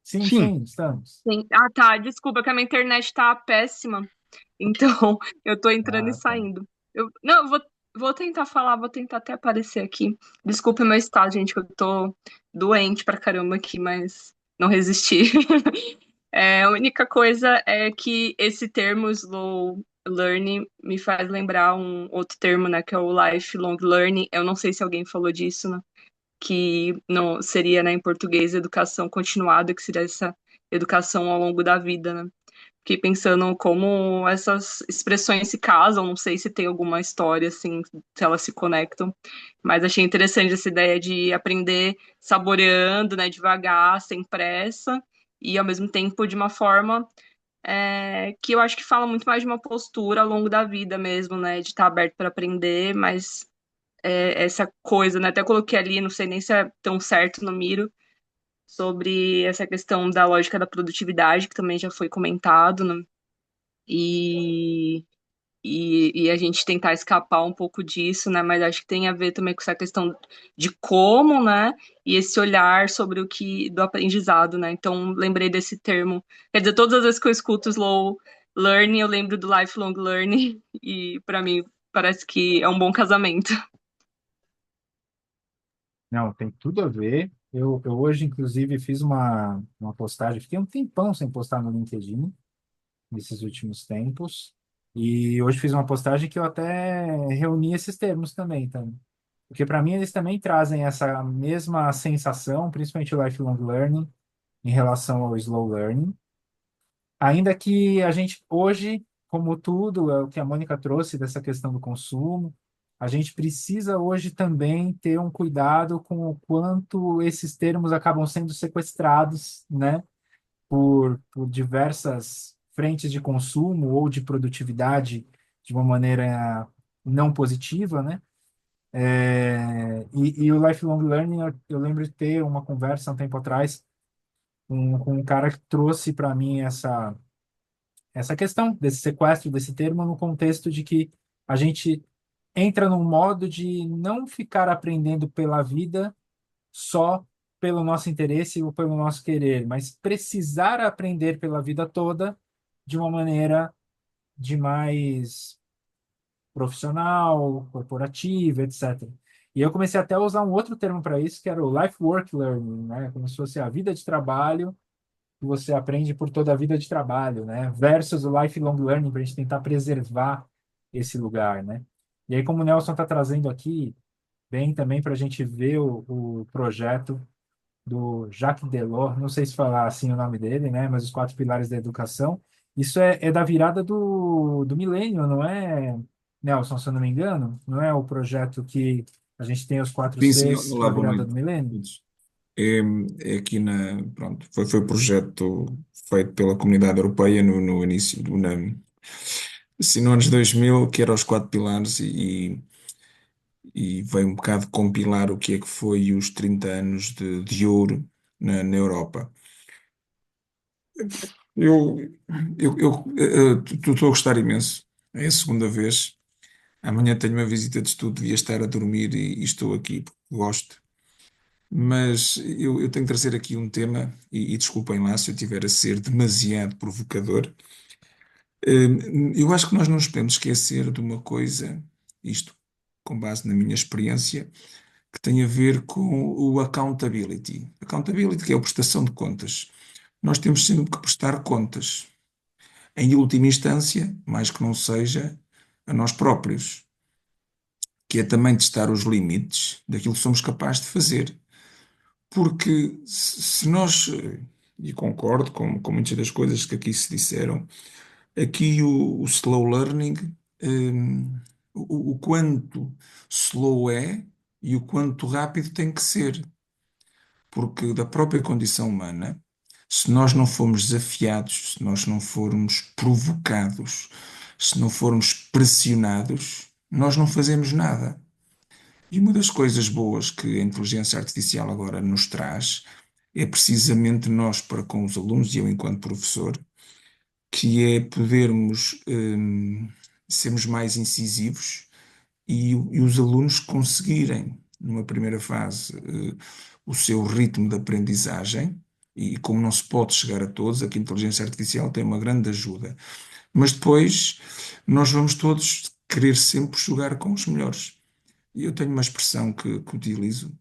Sim, Sim. sim, estamos. Sim. Ah, tá. Desculpa que a minha internet tá péssima. Então, eu tô entrando e Ah, tá. saindo. Não, vou tentar falar, vou tentar até aparecer aqui. Desculpa o meu estado, gente, que eu tô doente pra caramba aqui, mas não resisti. A única coisa é que esse termo slow learning me faz lembrar um outro termo, né, que é o lifelong learning. Eu não sei se alguém falou disso, né? Que não seria, né, em português, educação continuada, que seria essa educação ao longo da vida, né? Fiquei pensando como essas expressões se casam, não sei se tem alguma história, assim, se elas se conectam, mas achei interessante essa ideia de aprender saboreando, né, devagar, sem pressa, e ao mesmo tempo de uma forma que eu acho que fala muito mais de uma postura ao longo da vida mesmo, né, de estar aberto para aprender, mas essa coisa, né? Até coloquei ali, não sei nem se é tão certo no Miro, sobre essa questão da lógica da produtividade, que também já foi comentado, né? E, e a gente tentar escapar um pouco disso, né? Mas acho que tem a ver também com essa questão de como, né? E esse olhar sobre o que do aprendizado, né? Então, lembrei desse termo. Quer dizer, todas as vezes que eu escuto slow learning, eu lembro do lifelong learning, e para mim parece que é um bom casamento. Não, tem tudo a ver. Eu hoje, inclusive, fiz uma postagem, fiquei um tempão sem postar no LinkedIn, nesses últimos tempos, e hoje fiz uma postagem que eu até reuni esses termos também, tá? Porque para mim eles também trazem essa mesma sensação, principalmente o lifelong learning, em relação ao slow learning. Ainda que a gente hoje, como tudo, é o que a Mônica trouxe dessa questão do consumo, a gente precisa hoje também ter um cuidado com o quanto esses termos acabam sendo sequestrados, né, por diversas frentes de consumo ou de produtividade de uma maneira não positiva, né? E o lifelong learning, eu lembro de ter uma conversa um tempo atrás com um cara que trouxe para mim essa questão desse sequestro, desse termo, no contexto de que a gente entra num modo de não ficar aprendendo pela vida só pelo nosso interesse ou pelo nosso querer, mas precisar aprender pela vida toda de uma maneira de mais profissional, corporativa, etc. E eu comecei até a usar um outro termo para isso, que era o life work learning, né? Como se fosse a vida de trabalho que você aprende por toda a vida de trabalho, né? Versus o lifelong learning, para a gente tentar preservar esse lugar, né? E aí, como o Nelson está trazendo aqui, bem também para a gente ver o projeto do Jacques Delors, não sei se falar assim o nome dele, né? Mas os quatro pilares da educação. Isso é da virada do milênio, não é, Nelson, se eu não me engano? Não é o projeto que a gente tem os quatro Sim, sim, Cs olá, da boa virada noite do a milênio? todos. É, é aqui pronto, foi um projeto feito pela Comunidade Europeia no início, assim, no anos 2000, que era os quatro pilares e veio um bocado compilar o que é que foi os 30 anos de ouro na Europa. Eu, estou a gostar imenso, é a segunda vez. Amanhã tenho uma visita de estudo, devia estar a dormir e estou aqui porque gosto. Mas eu tenho que trazer aqui um tema, e desculpem lá se eu estiver a ser demasiado provocador. Eu acho que nós não nos podemos esquecer de uma coisa, isto com base na minha experiência, que tem a ver com o accountability. Accountability, que é a prestação de contas. Nós temos sempre que prestar contas, em última instância, mais que não seja, a nós próprios, que é também testar os limites daquilo que somos capazes de fazer. Porque se nós, e concordo com muitas das coisas que aqui se disseram, aqui o slow learning, o quanto slow é e o quanto rápido tem que ser. Porque da própria condição humana, se nós não formos desafiados, se nós não formos provocados, se não formos pressionados, nós não fazemos nada. E uma das coisas boas que a inteligência artificial agora nos traz é precisamente nós para com os alunos, e eu enquanto professor, que é podermos sermos mais incisivos e os alunos conseguirem, numa primeira fase, o seu ritmo de aprendizagem, e como não se pode chegar a todos, aqui a inteligência artificial tem uma grande ajuda. Mas depois nós vamos todos querer sempre jogar com os melhores. E eu tenho uma expressão que utilizo,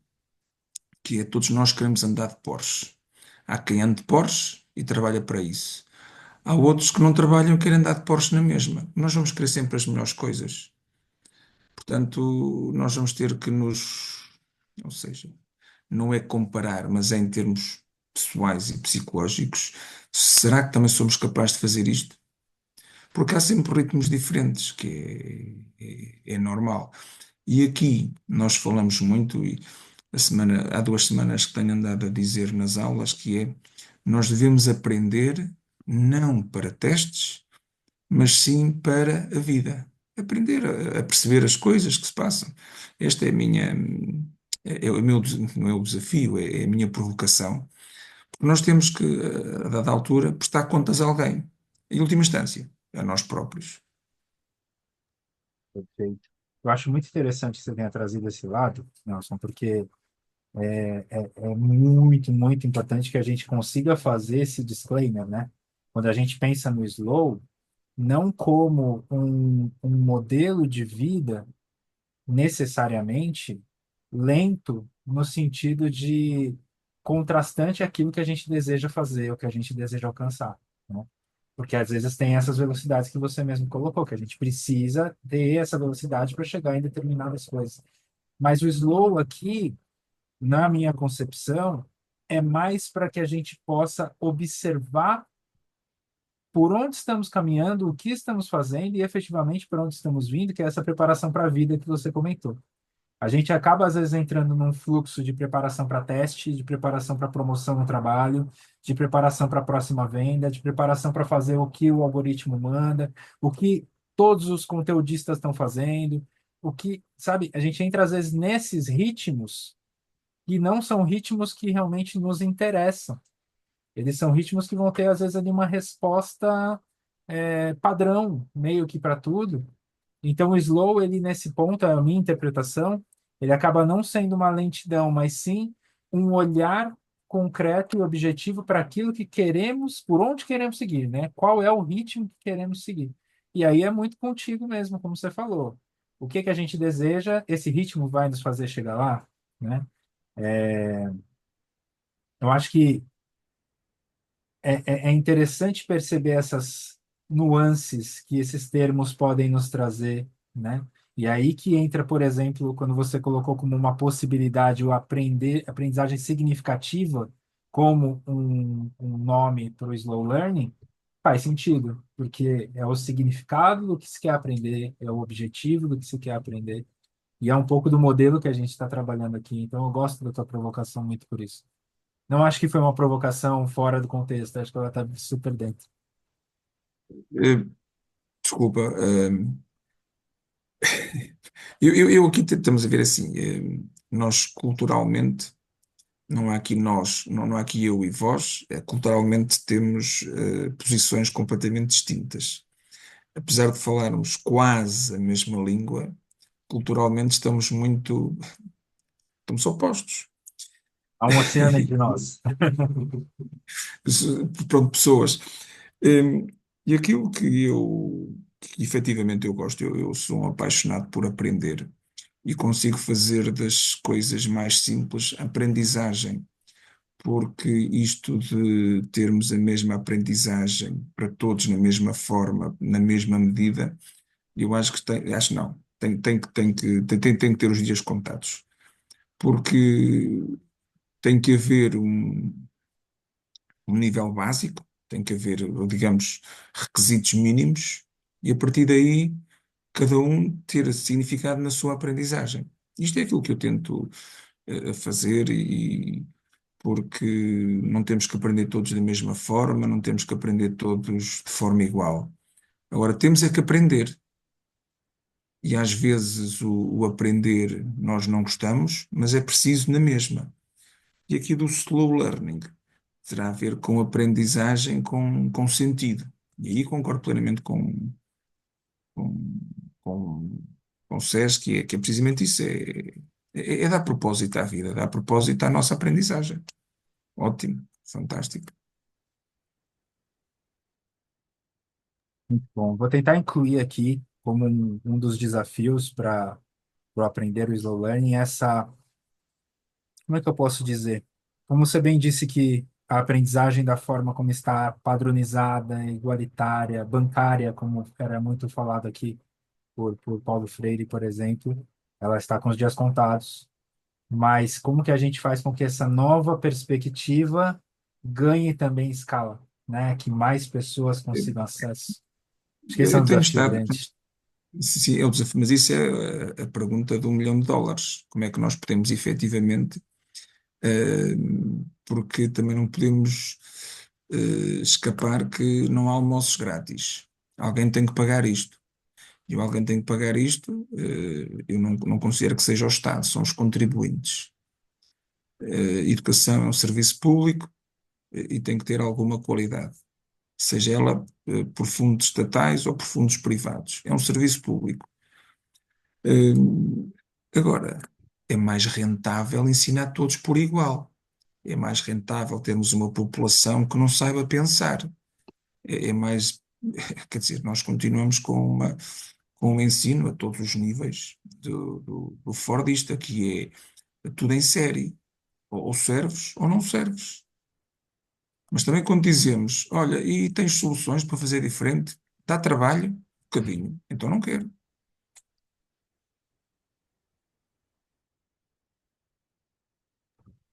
que é todos nós queremos andar de Porsche. Há quem ande de Porsche e trabalha para isso. Há outros que não trabalham e querem andar de Porsche na mesma. Nós vamos querer sempre as melhores coisas. Portanto, nós vamos ter que ou seja, não é comparar, mas é em termos pessoais e psicológicos, será que também somos capazes de fazer isto? Porque há sempre ritmos diferentes, que é normal. E aqui nós falamos muito, e há 2 semanas que tenho andado a dizer nas aulas, que é nós devemos aprender não para testes, mas sim para a vida. Aprender a perceber as coisas que se passam. Esta é a minha, é o meu, não é o desafio, é a minha provocação. Porque nós temos que, a dada altura, prestar contas a alguém. Em última instância, a nós próprios. Perfeito. Eu acho muito interessante que você tenha trazido esse lado, Nelson, porque é muito, muito importante que a gente consiga fazer esse disclaimer, né? Quando a gente pensa no slow, não como um modelo de vida necessariamente lento, no sentido de contrastante àquilo que a gente deseja fazer, o que a gente deseja alcançar, né? Porque às vezes tem essas velocidades que você mesmo colocou, que a gente precisa ter essa velocidade para chegar em determinadas coisas. Mas o slow aqui, na minha concepção, é mais para que a gente possa observar por onde estamos caminhando, o que estamos fazendo e efetivamente para onde estamos vindo, que é essa preparação para a vida que você comentou. A gente acaba, às vezes, entrando num fluxo de preparação para teste, de preparação para promoção no trabalho, de preparação para a próxima venda, de preparação para fazer o que o algoritmo manda, o que todos os conteudistas estão fazendo, o que, sabe, a gente entra, às vezes, nesses ritmos que não são ritmos que realmente nos interessam. eles são ritmos que vão ter, às vezes, ali uma resposta padrão, meio que para tudo. Então, o slow, ele nesse ponto, é a minha interpretação, ele acaba não sendo uma lentidão, mas sim um olhar concreto e objetivo para aquilo que queremos, por onde queremos seguir, né? Qual é o ritmo que queremos seguir? E aí é muito contigo mesmo, como você falou. O que que a gente deseja, esse ritmo vai nos fazer chegar lá, né? Eu acho que é interessante perceber essas nuances que esses termos podem nos trazer, né? E aí que entra, por exemplo, quando você colocou como uma possibilidade o aprendizagem significativa como um nome para o slow learning, faz sentido, porque é o significado do que se quer aprender, é o objetivo do que se quer aprender, e é um pouco do modelo que a gente está trabalhando aqui. Então, eu gosto da tua provocação muito por isso. Não acho que foi uma provocação fora do contexto, acho que ela está super dentro. Eh, Desculpa, eu aqui estamos a ver assim, nós culturalmente, não há aqui nós, não há aqui eu e vós, culturalmente temos posições completamente distintas. Apesar de falarmos quase a mesma língua, culturalmente estamos opostos. Há um oceano entre nós. Pronto, pessoas. Hum, e aquilo que efetivamente eu gosto, eu sou um apaixonado por aprender e consigo fazer das coisas mais simples aprendizagem, porque isto de termos a mesma aprendizagem para todos na mesma forma, na mesma medida, eu acho que acho não, tem que ter os dias contados, porque tem que haver um nível básico, tem que haver, digamos, requisitos mínimos, e a partir daí cada um ter significado na sua aprendizagem. Isto é aquilo que eu tento fazer, e porque não temos que aprender todos da mesma forma, não temos que aprender todos de forma igual. Agora, temos é que aprender. E às vezes o aprender nós não gostamos, mas é preciso na mesma. E aqui do slow learning terá a ver com aprendizagem com sentido. E aí concordo plenamente com, com, com o SES, que é precisamente isso, é dar propósito à vida, dar propósito à nossa aprendizagem. Ótimo, fantástico. Muito bom. Vou tentar incluir aqui como um dos desafios para o aprender o slow learning essa, como é que eu posso dizer? Como você bem disse que a aprendizagem da forma como está padronizada, igualitária, bancária, como era muito falado aqui por Paulo Freire, por exemplo, ela está com os dias contados. Mas como que a gente faz com que essa nova perspectiva ganhe também escala, né? Que mais pessoas consigam acesso. Acho que esse é um Eu tenho desafio estado, grande. sim, é o desafio, mas isso é a pergunta de US$ 1 milhão. Como é que nós podemos efetivamente, eh, porque também não podemos escapar que não há almoços grátis. Alguém tem que pagar isto. E o alguém tem que pagar isto, eu não considero que seja o Estado, são os contribuintes. Educação é um serviço público, e tem que ter alguma qualidade, seja ela por fundos estatais ou por fundos privados. É um serviço público. Agora, é mais rentável ensinar todos por igual. É mais rentável termos uma população que não saiba pensar. É mais, quer dizer, nós continuamos com um ensino a todos os níveis do Fordista, que é tudo em série. Ou serves ou não serves. Mas também quando dizemos, olha, e tens soluções para fazer diferente, dá trabalho, um bocadinho, então não quero.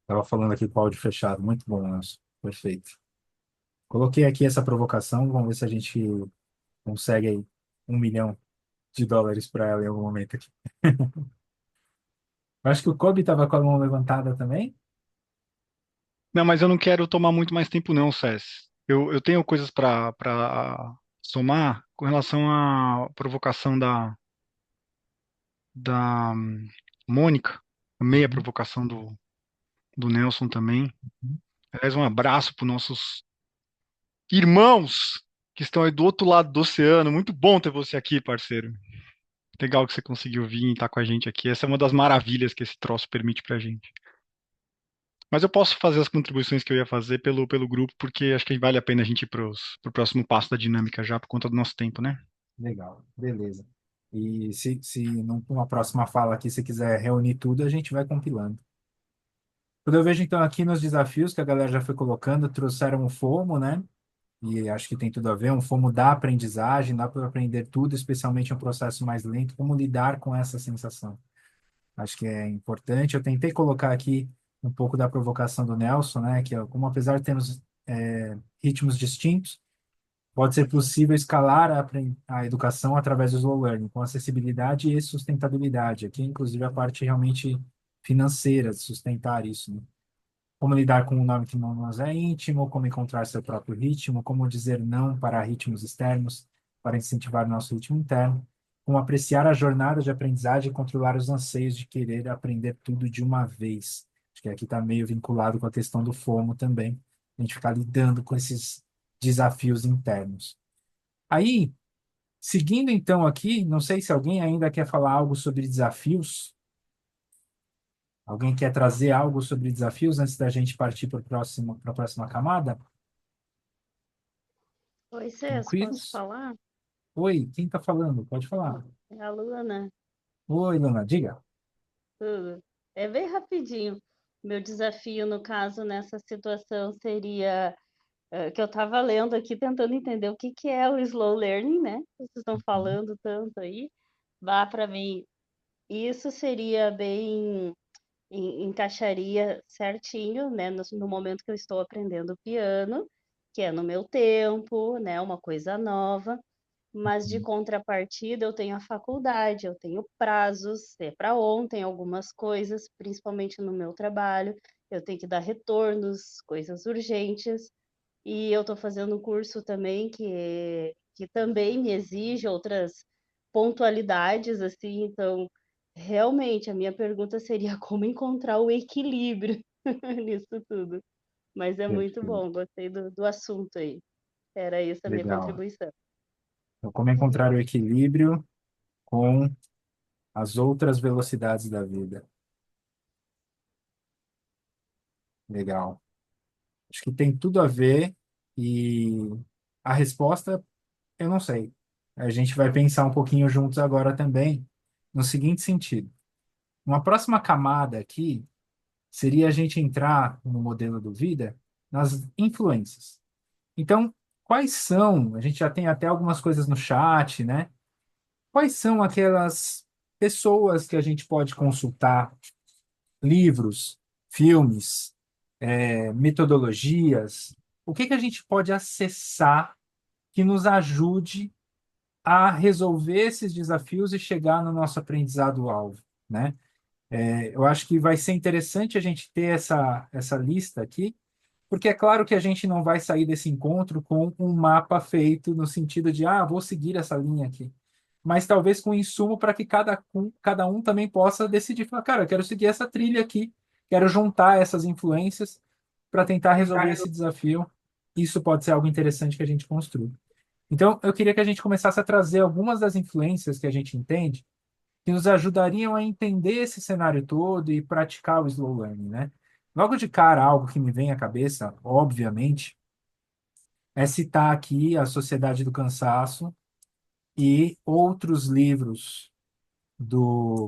Estava falando aqui com o áudio fechado. Muito bom, Nelson. Perfeito. Coloquei aqui essa provocação. Vamos ver se a gente consegue aí US$ 1 milhão para ela em algum momento aqui. Eu acho que o Kobe estava com a mão levantada também. Não, mas eu não quero tomar muito mais tempo não, Cés. Eu tenho coisas para somar com relação à provocação da Mônica, a meia Uhum. provocação do Nelson também. Aliás, um abraço para os nossos irmãos que estão aí do outro lado do oceano. Muito bom ter você aqui, parceiro. Legal que você conseguiu vir e estar com a gente aqui. Essa é uma das maravilhas que esse troço permite pra gente. Mas eu posso fazer as contribuições que eu ia fazer pelo grupo, porque acho que vale a pena a gente ir pro próximo passo da dinâmica já, por conta do nosso tempo, né? Legal, beleza. E se numa próxima fala aqui, você quiser reunir tudo, a gente vai compilando. Quando eu vejo então aqui nos desafios que a galera já foi colocando, trouxeram o FOMO, né? E acho que tem tudo a ver, um FOMO da aprendizagem, dá para aprender tudo, especialmente um processo mais lento, como lidar com essa sensação. Acho que é importante. Eu tentei colocar aqui um pouco da provocação do Nelson, né? Que é como apesar de termos ritmos distintos, pode ser possível escalar a educação através do slow learning, com acessibilidade e sustentabilidade. Aqui, inclusive, a parte realmente financeira de sustentar isso, né? Como lidar com um nome que não nos é íntimo, como encontrar seu próprio ritmo, como dizer não para ritmos externos para incentivar nosso ritmo interno, como apreciar a jornada de aprendizagem e controlar os anseios de querer aprender tudo de uma vez. Acho que aqui está meio vinculado com a questão do FOMO também, a gente ficar lidando com esses desafios internos. Aí, seguindo então aqui, não sei se alguém ainda quer falar algo sobre desafios. Alguém quer trazer algo sobre desafios antes da gente partir para a próxima camada? Oi, Cés, posso Tranquilos? falar? Oi, quem está falando? Pode falar. É a Luana. Oi, Luna, diga. Tudo. É bem rapidinho. Meu desafio, no caso, nessa situação seria que eu estava lendo aqui, tentando entender o que que é o slow learning, né? Vocês estão falando tanto aí. Vá para mim. Isso seria bem, encaixaria certinho, né? No momento que eu estou aprendendo piano, que é no meu tempo, né? Uma coisa nova. Mas de contrapartida, eu tenho a faculdade, eu tenho prazos, é para ontem algumas coisas, principalmente no meu trabalho, eu tenho que dar retornos, coisas urgentes, e eu estou fazendo um curso também que também me exige outras pontualidades, assim, então, realmente, a minha pergunta seria como encontrar o equilíbrio nisso tudo. Mas é muito Perfeito. bom, gostei do assunto aí. Era isso a minha Legal. contribuição. Então, como encontrar o equilíbrio com as outras velocidades da vida? Legal. Acho que tem tudo a ver e a resposta, eu não sei. A gente vai pensar um pouquinho juntos agora também, no seguinte sentido. Uma próxima camada aqui seria a gente entrar no modelo do vida nas influências. Então, quais são? A gente já tem até algumas coisas no chat, né? Quais são aquelas pessoas que a gente pode consultar, livros, filmes, metodologias? O que que a gente pode acessar que nos ajude a resolver esses desafios e chegar no nosso aprendizado-alvo, né? Eu acho que vai ser interessante a gente ter essa lista aqui, porque é claro que a gente não vai sair desse encontro com um mapa feito no sentido de, vou seguir essa linha aqui. Mas talvez com insumo para que cada um também possa decidir, falar, cara, eu quero seguir essa trilha aqui, quero juntar essas influências para tentar resolver esse desafio. Isso pode ser algo interessante que a gente construa. Então, eu queria que a gente começasse a trazer algumas das influências que a gente entende que nos ajudariam a entender esse cenário todo e praticar o slow learning, né? Logo de cara, algo que me vem à cabeça, obviamente, é citar aqui A Sociedade do Cansaço e outros livros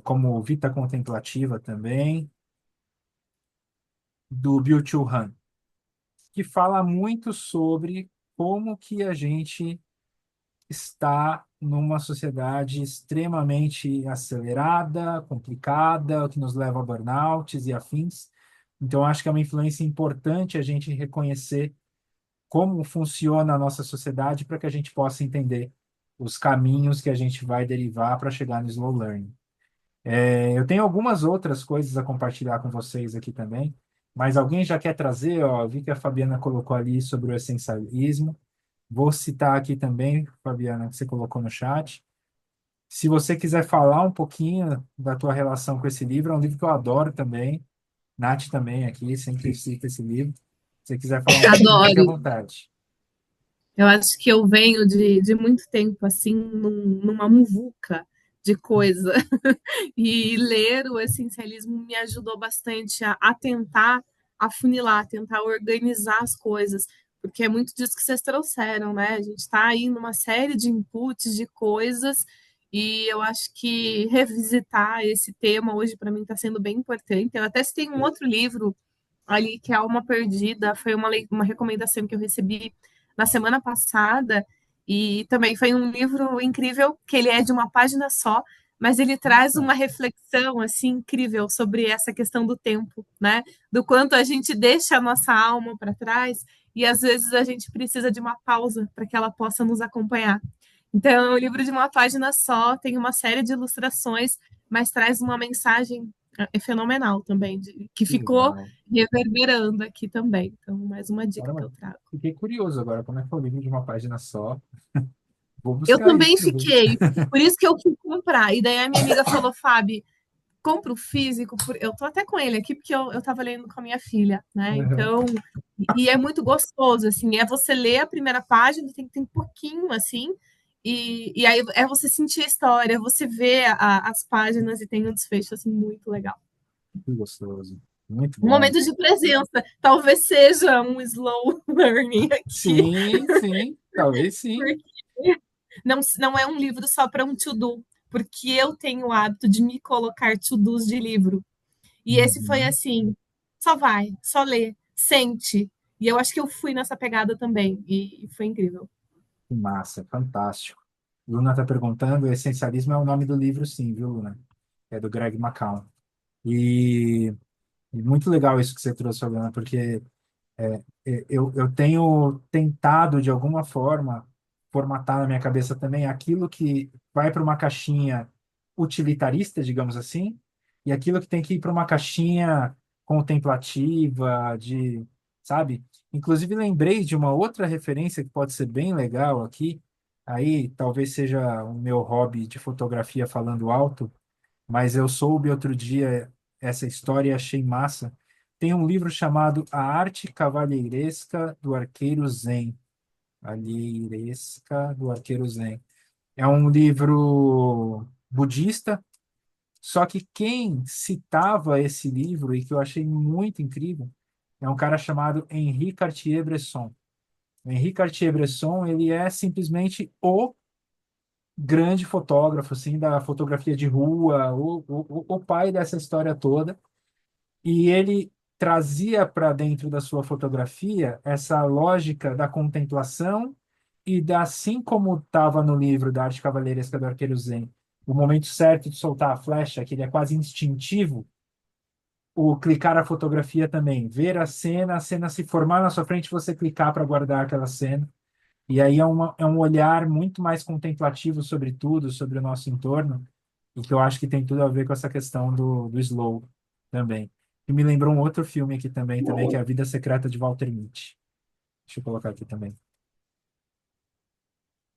como Vita Contemplativa também, do Byung-Chul Han, que fala muito sobre como que a gente está numa sociedade extremamente acelerada, complicada, que nos leva a burnouts e afins. Então, acho que é uma influência importante a gente reconhecer como funciona a nossa sociedade para que a gente possa entender os caminhos que a gente vai derivar para chegar no slow learning. Eu tenho algumas outras coisas a compartilhar com vocês aqui também, mas alguém já quer trazer? Ó, eu vi que a Fabiana colocou ali sobre o essencialismo. Vou citar aqui também, Fabiana, que você colocou no chat. Se você quiser falar um pouquinho da tua relação com esse livro, é um livro que eu adoro também. Nath também aqui, sempre cita esse livro. Se você quiser falar um pouquinho, fique à Adoro. vontade. Eu acho que eu venho de muito tempo, assim, numa muvuca de coisa. E ler o essencialismo me ajudou bastante a tentar afunilar, tentar organizar as coisas, porque é muito disso que vocês trouxeram, né? A gente está aí numa série de inputs, de coisas, e eu acho que revisitar esse tema hoje para mim está sendo bem importante. Eu até citei um outro livro ali, que é Alma Perdida, foi uma recomendação que eu recebi na semana passada, e também foi um livro incrível, que ele é de uma página só, mas ele traz uma reflexão assim incrível sobre essa questão do tempo, né? Do quanto a gente deixa a nossa alma para trás e às vezes a gente precisa de uma pausa para que ela possa nos acompanhar. Então, é um livro de uma página só, tem uma série de ilustrações, mas traz uma mensagem fenomenal também, que Que ficou legal. reverberando aqui também. Então, mais uma dica que Caramba, eu trago. fiquei curioso agora, como é que é o livro de uma página só? Vou Eu buscar isso também para ver. fiquei, por isso que eu fui comprar. E daí a minha amiga falou, Fábio, compra o físico, eu tô até com ele aqui, porque eu tava lendo com a minha filha, né? Uhum. Então, e é muito gostoso, assim, é você ler a primeira página, tem pouquinho, assim, e aí é você sentir a história, você vê as páginas e tem um desfecho, assim, muito legal. Que gostoso. Muito Um bom. momento de presença, talvez seja um slow learning aqui, Sim, sim, talvez sim. porque não é um livro só para um to-do, porque eu tenho o hábito de me colocar to-dos de livro. E esse foi Uhum. assim, só vai, só lê, sente. E eu acho que eu fui nessa pegada também, e foi incrível. Que massa, fantástico. Luna está perguntando, o Essencialismo é o nome do livro, sim, viu, Luna? É do Greg McCown. E, e muito legal isso que você trouxe, Luna, porque eu tenho tentado, de alguma forma, formatar na minha cabeça também aquilo que vai para uma caixinha utilitarista, digamos assim, e aquilo que tem que ir para uma caixinha contemplativa, sabe? Inclusive, lembrei de uma outra referência que pode ser bem legal aqui. Aí, talvez seja o meu hobby de fotografia falando alto, mas eu soube outro dia essa história e achei massa. Tem um livro chamado A Arte Cavalheiresca do Arqueiro Zen. Cavalheiresca do Arqueiro Zen. É um livro budista, só que quem citava esse livro e que eu achei muito incrível é um cara chamado Henri Cartier-Bresson. O Henri Cartier-Bresson, ele é simplesmente o grande fotógrafo assim da fotografia de rua, o pai dessa história toda. E ele trazia para dentro da sua fotografia essa lógica da contemplação e da, assim como estava no livro da Arte Cavalheiresca do Arqueiro Zen, o momento certo de soltar a flecha, que ele é quase instintivo, o clicar a fotografia também, ver a cena se formar na sua frente, você clicar para guardar aquela cena. E aí é um olhar muito mais contemplativo sobre tudo, sobre o nosso entorno, e que eu acho que tem tudo a ver com essa questão do slow também. E me lembrou um outro filme aqui também, que é A Vida Secreta de Walter Mitty. Deixa eu colocar aqui também.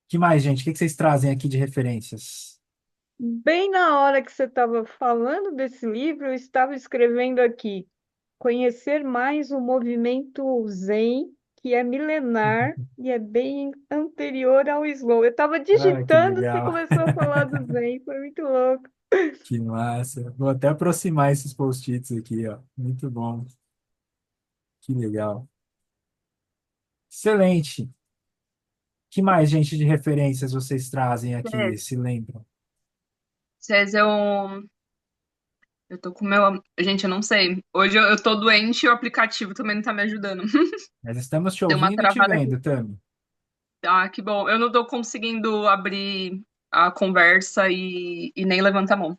Que mais, gente? O que vocês trazem aqui de referências? Bem na hora que você estava falando desse livro, eu estava escrevendo aqui: conhecer mais o movimento Zen, que é milenar e é bem anterior ao slow. Eu estava Ah, que digitando, você legal. começou a falar do Zen, foi muito louco. Que massa. Vou até aproximar esses post-its aqui, ó. Muito bom. Que legal. Excelente. Que mais, gente, de referências vocês trazem aqui, se lembram? César, eu tô com o meu. Gente, eu não sei. Hoje eu tô doente e o aplicativo também não tá me ajudando. Nós estamos te Deu uma ouvindo e te travada aqui. vendo, Tami. Ah, que bom. Eu não tô conseguindo abrir a conversa e nem levantar a mão.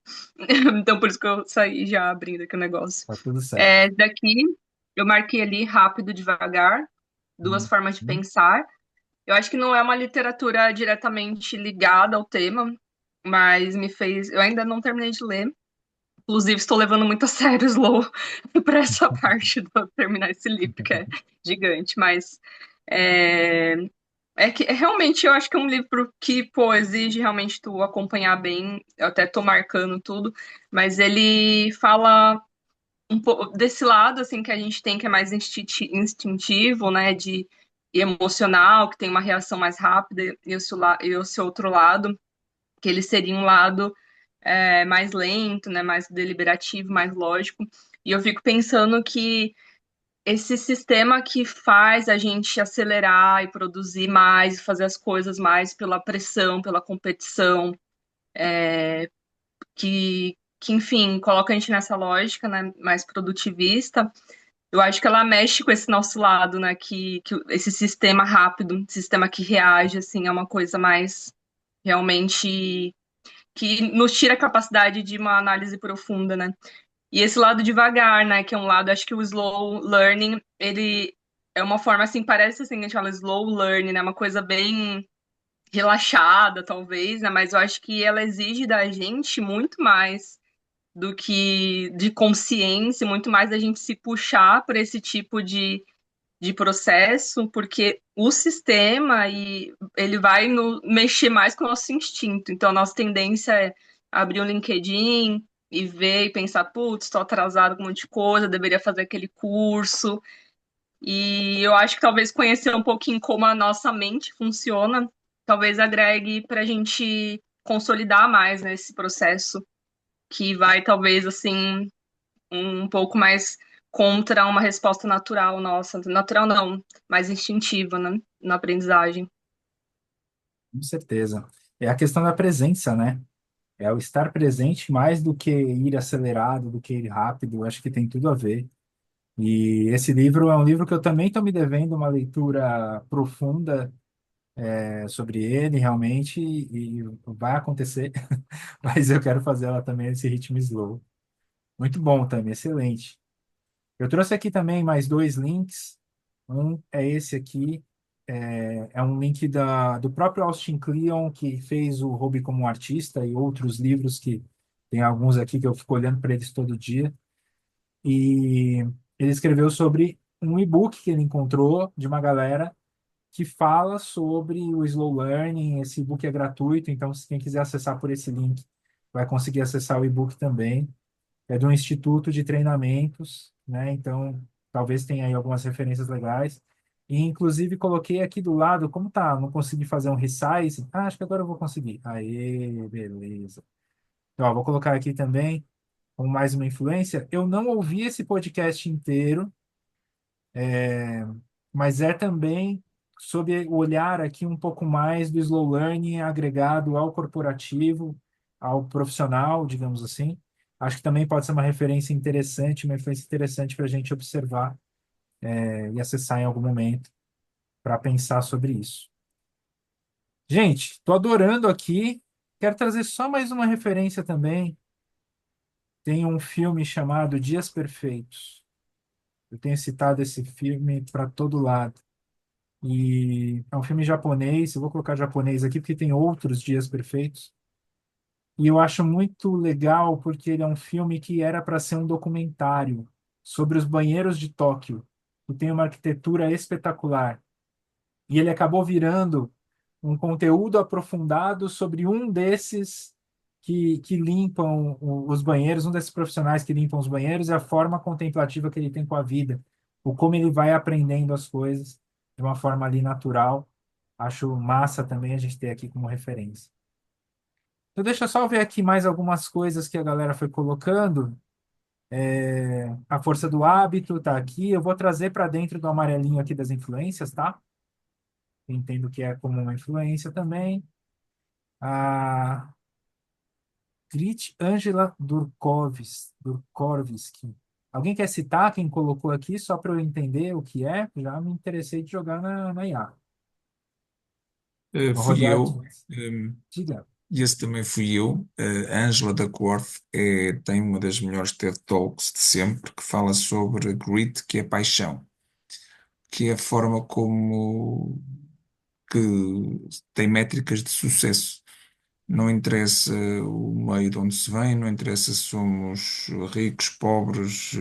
Então, por isso que eu saí já abrindo aqui o negócio. Tá tudo certo. Daqui, eu marquei ali rápido, devagar, duas Hum, formas de hum. pensar. Eu acho que não é uma literatura diretamente ligada ao tema, mas me fez. Eu ainda não terminei de ler. Inclusive, estou levando muito a sério o Slow para essa parte de eu terminar esse livro, que é gigante. Mas é, é que realmente eu acho que é um livro que, pô, exige realmente tu acompanhar bem. Eu até tô marcando tudo, mas ele fala desse lado assim que a gente tem que é mais instintivo, né, de e emocional, que tem uma reação mais rápida, e esse outro lado, que ele seria um lado mais lento, né, mais deliberativo, mais lógico. E eu fico pensando que esse sistema que faz a gente acelerar e produzir mais, fazer as coisas mais pela pressão, pela competição, que enfim, coloca a gente nessa lógica, né, mais produtivista. Eu acho que ela mexe com esse nosso lado, né, que esse sistema rápido, sistema que reage, assim, é uma coisa mais realmente que nos tira a capacidade de uma análise profunda, né? E esse lado devagar, né, que é um lado, acho que o slow learning, ele é uma forma assim, parece assim, a gente fala slow learning, né, uma coisa bem relaxada, talvez, né, mas eu acho que ela exige da gente muito mais do que de consciência, muito mais da gente se puxar por esse tipo de processo, porque o sistema e ele vai mexer mais com o nosso instinto. Então, a nossa tendência é abrir um LinkedIn e ver e pensar, putz, estou atrasado com um monte de coisa, deveria fazer aquele curso. E eu acho que talvez conhecer um pouquinho como a nossa mente funciona, talvez agregue para a gente consolidar mais, né, esse processo que vai talvez assim um pouco mais contra uma resposta natural nossa. Natural não, mais instintiva, né? Na aprendizagem. Com certeza. É a questão da presença, né? É o estar presente mais do que ir acelerado, do que ir rápido. Eu acho que tem tudo a ver. E esse livro é um livro que eu também estou me devendo uma leitura profunda sobre ele, realmente, e vai acontecer, mas eu quero fazer ela também nesse ritmo slow. Muito bom também, excelente. Eu trouxe aqui também mais dois links. Um é esse aqui, é um link do próprio Austin Kleon, que fez o Hobby como um Artista e outros livros que tem alguns aqui que eu fico olhando para eles todo dia. E ele escreveu sobre um e-book que ele encontrou de uma galera que fala sobre o slow learning. Esse e-book é gratuito, então se quem quiser acessar por esse link vai conseguir acessar o e-book também. É de um instituto de treinamentos, né? Então talvez tenha aí algumas referências legais. E inclusive coloquei aqui do lado, como tá, não consegui fazer um resize. Ah, acho que agora eu vou conseguir. Aê, beleza. Então, ó, vou colocar aqui também como mais uma influência. Eu não ouvi esse podcast inteiro, mas é também sob o olhar aqui um pouco mais do slow learning agregado ao corporativo, ao profissional, digamos assim. Acho que também pode ser uma referência interessante, uma influência interessante para a gente observar, e acessar em algum momento para pensar sobre isso. Gente, estou adorando aqui. Quero trazer só mais uma referência também. Tem um filme chamado Dias Perfeitos. Eu tenho citado esse filme para todo lado. E é um filme japonês. Eu vou colocar japonês aqui porque tem outros Dias Perfeitos. E eu acho muito legal porque ele é um filme que era para ser um documentário sobre os banheiros de Tóquio, que tem uma arquitetura espetacular. E ele acabou virando um conteúdo aprofundado sobre um desses que limpam os banheiros, um desses profissionais que limpam os banheiros, e a forma contemplativa que ele tem com a vida, o como ele vai aprendendo as coisas de uma forma ali natural. Acho massa também a gente ter aqui como referência. Então, deixa eu só ver aqui mais algumas coisas que a galera foi colocando. A força do hábito está aqui. Eu vou trazer para dentro do amarelinho aqui das influências, tá? Entendo que é como uma influência também. A Grit Angela Durkovski. Alguém quer citar quem colocou aqui, só para eu entender o que é? Já me interessei de jogar na IA. O Fui Rogério, eu, diga. e esse também fui eu. A Angela Duckworth tem uma das melhores TED Talks de sempre, que fala sobre grit, que é paixão, que é a forma como que tem métricas de sucesso. Não interessa o meio de onde se vem, não interessa se somos ricos, pobres,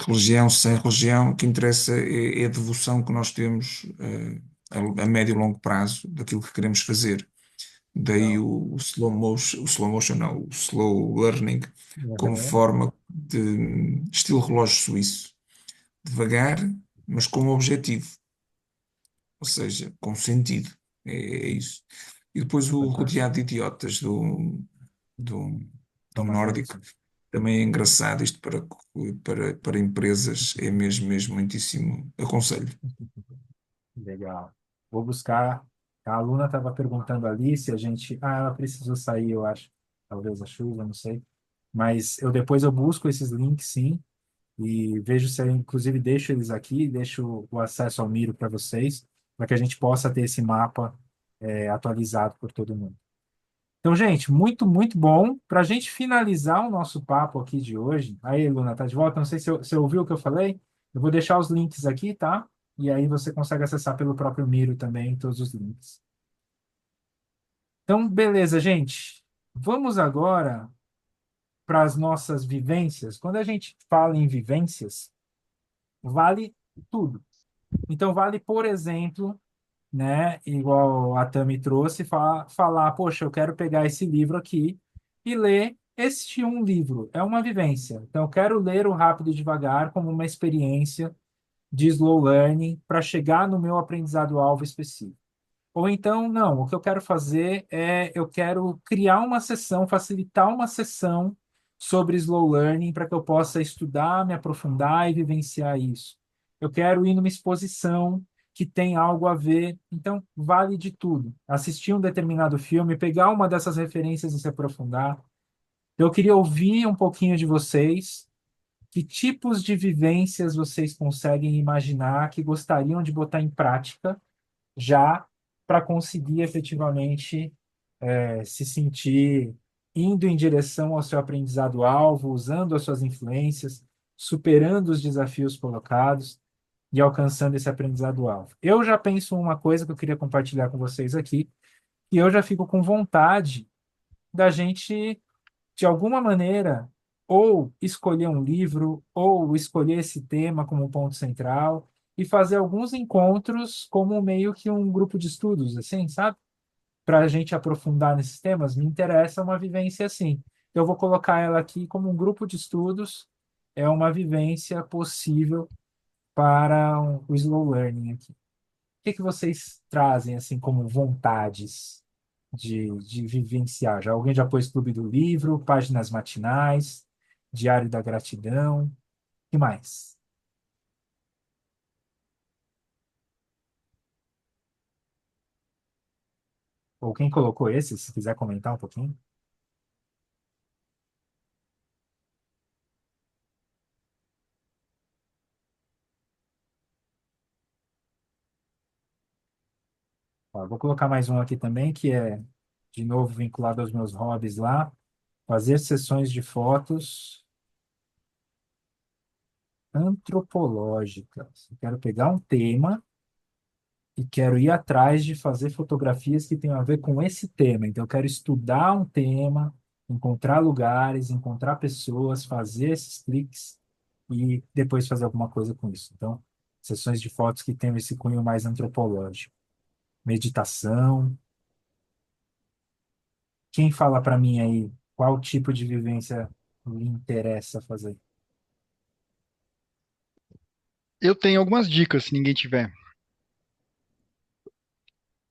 religião, sem religião. O que interessa é a devoção que nós temos a médio e longo prazo daquilo que queremos fazer. Daí Legal. o slow motion não, o slow learning como Uhum. forma de estilo relógio suíço, devagar, mas com um objetivo, ou seja, com sentido. É isso. E depois o Fantástico. Rodeado de Idiotas do, do Thomas Nórdico Edison. também é engraçado. Isto para empresas é mesmo muitíssimo aconselho. Legal. Vou buscar. A aluna estava perguntando ali se a gente. Ah, ela precisou sair, eu acho. Talvez a chuva, não sei. Mas eu depois eu busco esses links, sim, e vejo se eu, inclusive, deixo eles aqui, deixo o acesso ao Miro para vocês, para que a gente possa ter esse mapa atualizado por todo mundo. Então, gente, muito bom. Para a gente finalizar o nosso papo aqui de hoje, aí, Luna, tá de volta? Não sei se você ouviu o que eu falei. Eu vou deixar os links aqui, tá? E aí você consegue acessar pelo próprio Miro também todos os links. Então, beleza, gente. Vamos agora para as nossas vivências. Quando a gente fala em vivências, vale tudo. Então, vale, por exemplo, né, igual a Tami trouxe, falar, poxa, eu quero pegar esse livro aqui e ler este um livro. É uma vivência. Então, eu quero ler o Rápido e Devagar como uma experiência de slow learning para chegar no meu aprendizado-alvo específico. Ou então, não, o que eu quero fazer é, eu quero criar uma sessão, facilitar uma sessão sobre slow learning para que eu possa estudar, me aprofundar e vivenciar isso. Eu quero ir numa exposição que tem algo a ver, então vale de tudo. Assistir um determinado filme, pegar uma dessas referências e se aprofundar. Eu queria ouvir um pouquinho de vocês, que tipos de vivências vocês conseguem imaginar que gostariam de botar em prática já para conseguir efetivamente se sentir indo em direção ao seu aprendizado-alvo, usando as suas influências, superando os desafios colocados e alcançando esse aprendizado-alvo. Eu já penso uma coisa que eu queria compartilhar com vocês aqui, e eu já fico com vontade da gente, de alguma maneira, ou escolher um livro, ou escolher esse tema como ponto central, e fazer alguns encontros como meio que um grupo de estudos, assim, sabe? Para a gente aprofundar nesses temas, me interessa uma vivência assim. Eu vou colocar ela aqui como um grupo de estudos, é uma vivência possível para o slow learning aqui. O que vocês trazem assim como vontades de vivenciar? Alguém já pôs Clube do Livro, páginas matinais, Diário da Gratidão, o que mais? Ou quem colocou esse, se quiser comentar um pouquinho? Ó, vou colocar mais um aqui também, que é, de novo, vinculado aos meus hobbies lá, fazer sessões de fotos antropológicas. Eu quero pegar um tema e quero ir atrás de fazer fotografias que tenham a ver com esse tema. Então, eu quero estudar um tema, encontrar lugares, encontrar pessoas, fazer esses cliques e depois fazer alguma coisa com isso. Então, sessões de fotos que tenham esse cunho mais antropológico. Meditação. Quem fala para mim aí qual tipo de vivência lhe interessa fazer? Eu tenho algumas dicas, se ninguém tiver,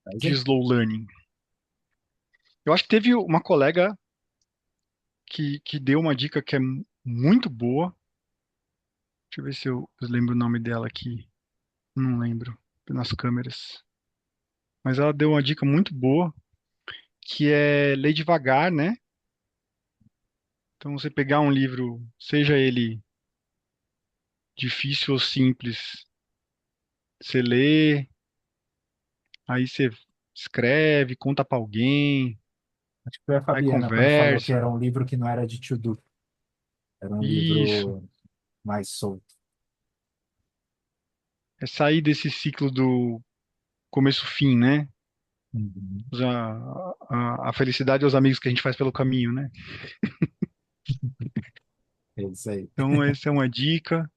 Faz de aí. slow learning. Eu acho que teve uma colega que deu uma dica que é muito boa. Deixa eu ver se eu lembro o nome dela aqui. Não lembro, nas câmeras. Mas ela deu uma dica muito boa, que é ler devagar, né? Então, você pegar um livro, seja ele difícil ou simples, você lê, aí você escreve, conta para alguém, Acho que foi a aí Fabiana quando falou que conversa. era um livro que não era de to-do, era um Isso. livro mais solto. É sair desse ciclo do começo-fim, né? Uhum. A felicidade é os amigos que a gente faz pelo caminho, né? É isso aí. Então, essa é uma dica.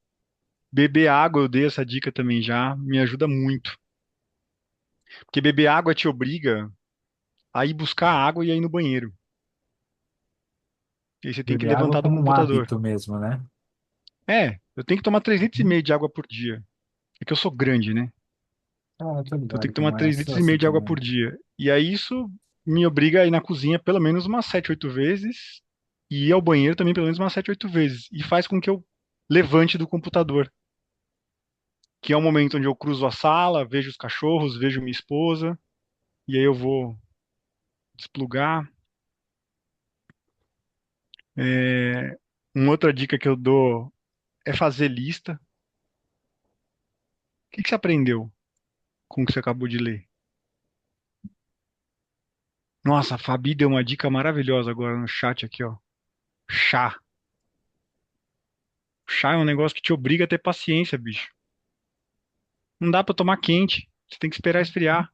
Beber água, eu dei essa dica também já, me ajuda muito. Porque beber água te obriga a ir buscar água e a ir no banheiro. E aí você tem que Beber água levantar do como um computador. hábito mesmo, né? Eu tenho que tomar 3,5 Uhum. litros de água por dia. É que eu sou grande, né? Ah, eu tô Então eu tenho ligado que tomar como é, 3,5 sou assim litros de água também. por dia. E aí isso me obriga a ir na cozinha pelo menos umas 7, 8 vezes e ir ao banheiro também pelo menos umas 7, 8 vezes. E faz com que eu levante do computador, que é o momento onde eu cruzo a sala, vejo os cachorros, vejo minha esposa, e aí eu vou desplugar. É, Uma outra dica que eu dou é fazer lista. O que que você aprendeu com o que você acabou de ler? Nossa, a Fabi deu uma dica maravilhosa agora no chat aqui, ó. Chá. Chá é um negócio que te obriga a ter paciência, bicho. Não dá pra tomar quente. Você tem que esperar esfriar.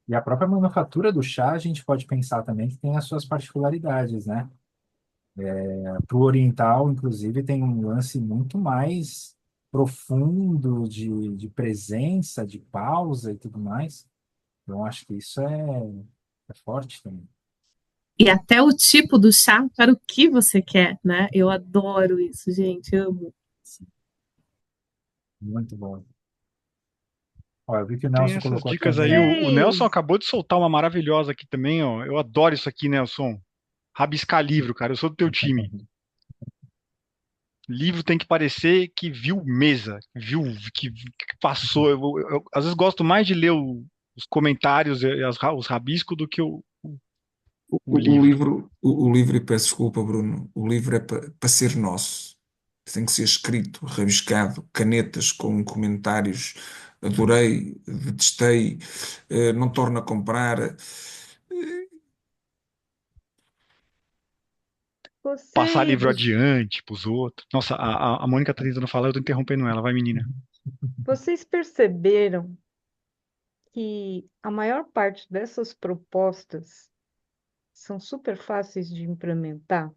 E a própria manufatura do chá, a gente pode pensar também que tem as suas particularidades, né? Para o oriental, inclusive, tem um lance muito mais profundo de presença, de pausa e tudo mais. Então, acho que isso é forte também. E até o tipo do chá para o que você quer, né? Eu adoro isso, gente, amo. Sim, muito bom. Ó, eu vi que o Tem Nelson essas colocou aqui dicas aí. O também. Nelson Vocês, acabou de soltar uma maravilhosa aqui também, ó. Eu adoro isso aqui, Nelson. Rabiscar livro, cara. Eu sou do teu time. Livro tem que parecer que viu mesa, que passou. Eu, às vezes gosto mais de ler os comentários e os rabiscos do que o O livro. livro, o livro, e peço desculpa, Bruno, o livro é para ser nosso. Tem que ser escrito, rabiscado, canetas com comentários. Adorei, detestei, não torno a comprar. Passar livro vocês, adiante pros outros. Nossa, a Mônica tá tentando falar, eu tô interrompendo ela. Vai, menina. vocês perceberam que a maior parte dessas propostas são super fáceis de implementar?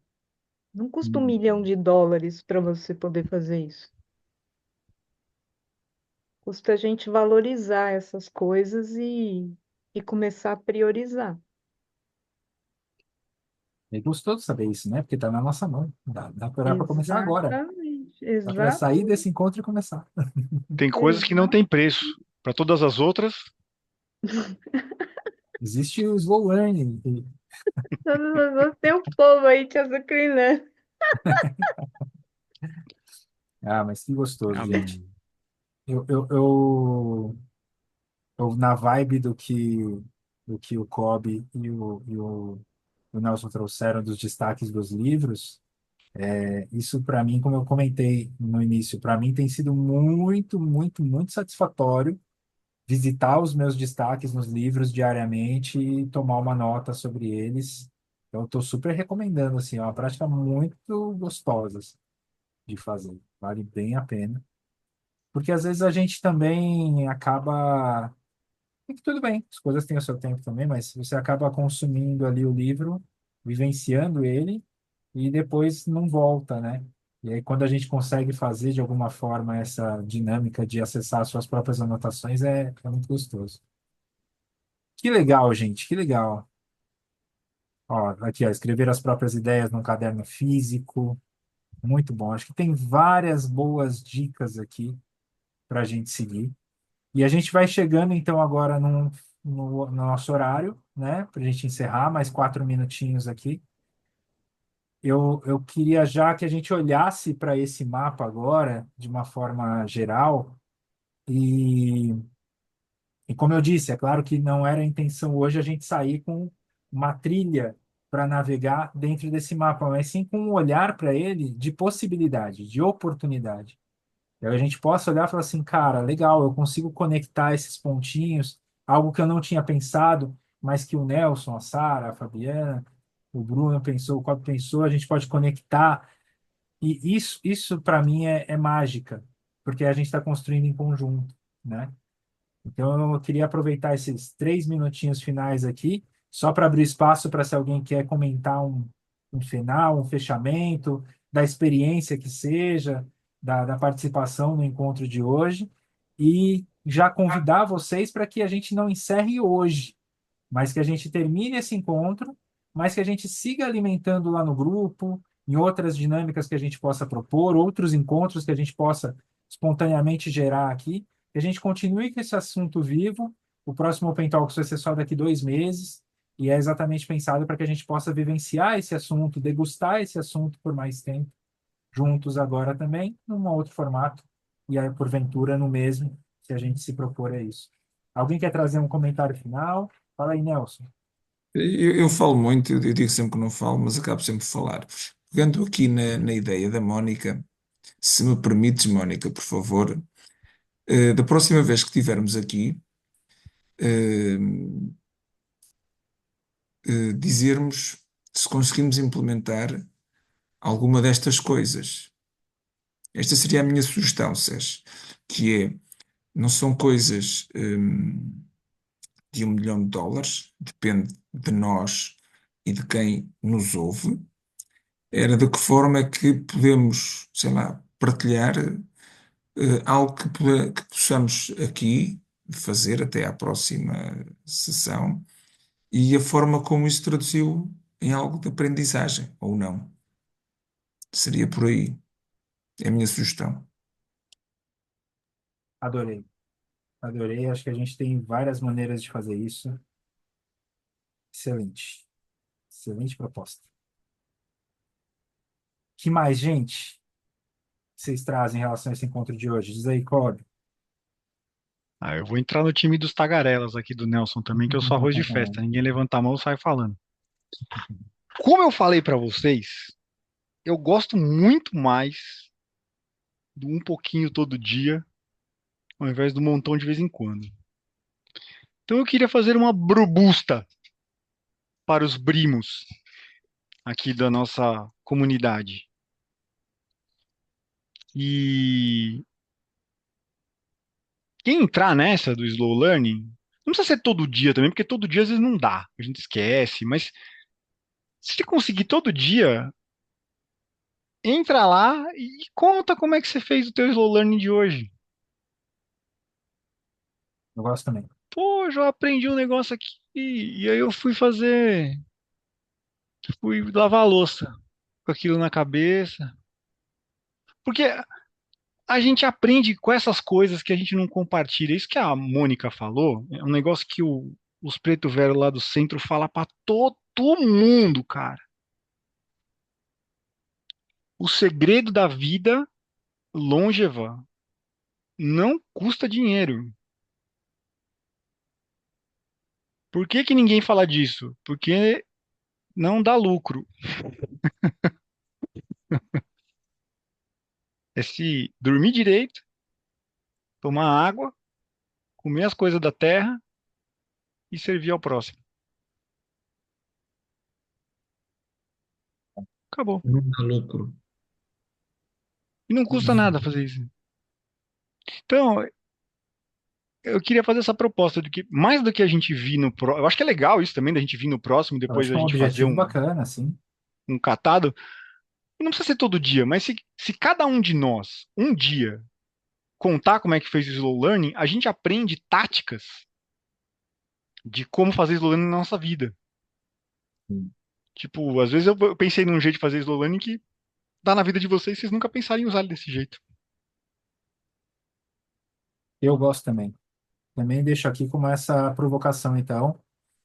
Não custa US$ 1 milhão para você poder fazer isso. Custa a gente valorizar essas coisas e começar a priorizar. É gostoso saber isso, né? Porque tá na nossa mão. Dá para começar agora. Exatamente, Dá para sair exatamente, desse encontro e começar. Tem coisas que não têm exatamente. preço. Para todas as outras, Existe o slow learning. Tem um povo aí te azucrinando. Ah, mas que gostoso, ah, gente. Eu na vibe do que o Kobe e o Nelson trouxeram dos destaques dos livros, isso para mim, como eu comentei no início, para mim tem sido muito, muito, muito satisfatório visitar os meus destaques nos livros diariamente e tomar uma nota sobre eles. Então, eu estou super recomendando, assim, é uma prática muito gostosa assim, de fazer. Vale bem a pena. Porque às vezes a gente também acaba. E que tudo bem, as coisas têm o seu tempo também, mas você acaba consumindo ali o livro, vivenciando ele, e depois não volta, né? E aí, quando a gente consegue fazer de alguma forma essa dinâmica de acessar as suas próprias anotações, é muito gostoso. Que legal, gente, que legal. Ó, aqui, ó, escrever as próprias ideias num caderno físico, muito bom. Acho que tem várias boas dicas aqui para a gente seguir. E a gente vai chegando, então, agora no nosso horário, né? Para a gente encerrar, mais 4 minutinhos aqui. Eu queria já que a gente olhasse para esse mapa agora, de uma forma geral, e, e como eu disse, é claro que não era a intenção hoje a gente sair com uma trilha para navegar dentro desse mapa, mas sim com um olhar para ele de possibilidade, de oportunidade. E aí a gente possa olhar e falar assim, cara, legal, eu consigo conectar esses pontinhos, algo que eu não tinha pensado, mas que o Nelson, a Sara, a Fabiana, o Bruno pensou, o Cobb pensou, a gente pode conectar. E isso para mim é mágica, porque a gente está construindo em conjunto, né? Então, eu queria aproveitar esses 3 minutinhos finais aqui, só para abrir espaço para se alguém quer comentar um final, um fechamento, da experiência que seja, da participação no encontro de hoje, e já convidar vocês para que a gente não encerre hoje, mas que a gente termine esse encontro, mas que a gente siga alimentando lá no grupo, em outras dinâmicas que a gente possa propor, outros encontros que a gente possa espontaneamente gerar aqui, que a gente continue com esse assunto vivo. O próximo Open Talks vai ser só daqui 2 meses, e é exatamente pensado para que a gente possa vivenciar esse assunto, degustar esse assunto por mais tempo, juntos agora também, num outro formato, e aí, porventura, no mesmo, se a gente se propor a isso. Alguém quer trazer um comentário final? Fala aí, Nelson. Eu falo muito, eu digo sempre que não falo, mas acabo sempre de falar. Pegando aqui na ideia da Mónica, se me permites, Mónica, por favor, da próxima vez que estivermos aqui, eh, dizermos se conseguimos implementar alguma destas coisas. Esta seria a minha sugestão, Sérgio, que é, não são coisas, de US$ 1 milhão, depende de nós e de quem nos ouve. Era de que forma é que podemos, sei lá, partilhar algo que possamos aqui fazer até à próxima sessão e a forma como isso traduziu em algo de aprendizagem, ou não. Seria por aí. É a minha sugestão. Adorei. Adorei. Acho que a gente tem várias maneiras de fazer isso. Excelente. Excelente proposta. Que mais, gente, vocês trazem em relação a esse encontro de hoje? Diz aí, Cláudio. Ah, eu vou entrar no time dos tagarelas aqui do Nelson também, que eu sou arroz de festa. Ninguém levanta a mão, sai falando. Como eu falei pra vocês, eu gosto muito mais do um pouquinho todo dia, ao invés do montão de vez em quando. Então eu queria fazer uma brobusta para os primos aqui da nossa comunidade. E quem entrar nessa do slow learning, não precisa ser todo dia também, porque todo dia às vezes não dá, a gente esquece, mas se você conseguir todo dia, entra lá e conta como é que você fez o teu slow learning de hoje. Eu gosto também. Pô, já aprendi um negócio aqui e aí eu fui lavar a louça com aquilo na cabeça. Porque a gente aprende com essas coisas que a gente não compartilha. Isso que a Mônica falou é um negócio que os preto velho lá do centro fala pra todo mundo, cara. O segredo da vida longeva não custa dinheiro. Por que que ninguém fala disso? Porque não dá lucro. É se dormir direito, tomar água, comer as coisas da terra e servir ao próximo. Acabou. Não dá lucro. E não custa nada fazer isso. Então, eu queria fazer essa proposta de que, mais do que a gente vir no próximo, eu acho que é legal isso também, da gente vir no próximo, e Eu depois acho a que é um gente fazer objetivo bacana, assim. um catado. E não precisa ser todo dia, mas se cada um de nós, um dia, contar como é que fez o slow learning, a gente aprende táticas de como fazer slow learning na nossa vida. Sim. Tipo, às vezes eu pensei num jeito de fazer slow learning que dá na vida de vocês, vocês nunca pensaram em usar ele desse jeito. Eu gosto também. Também deixo aqui como essa provocação, então.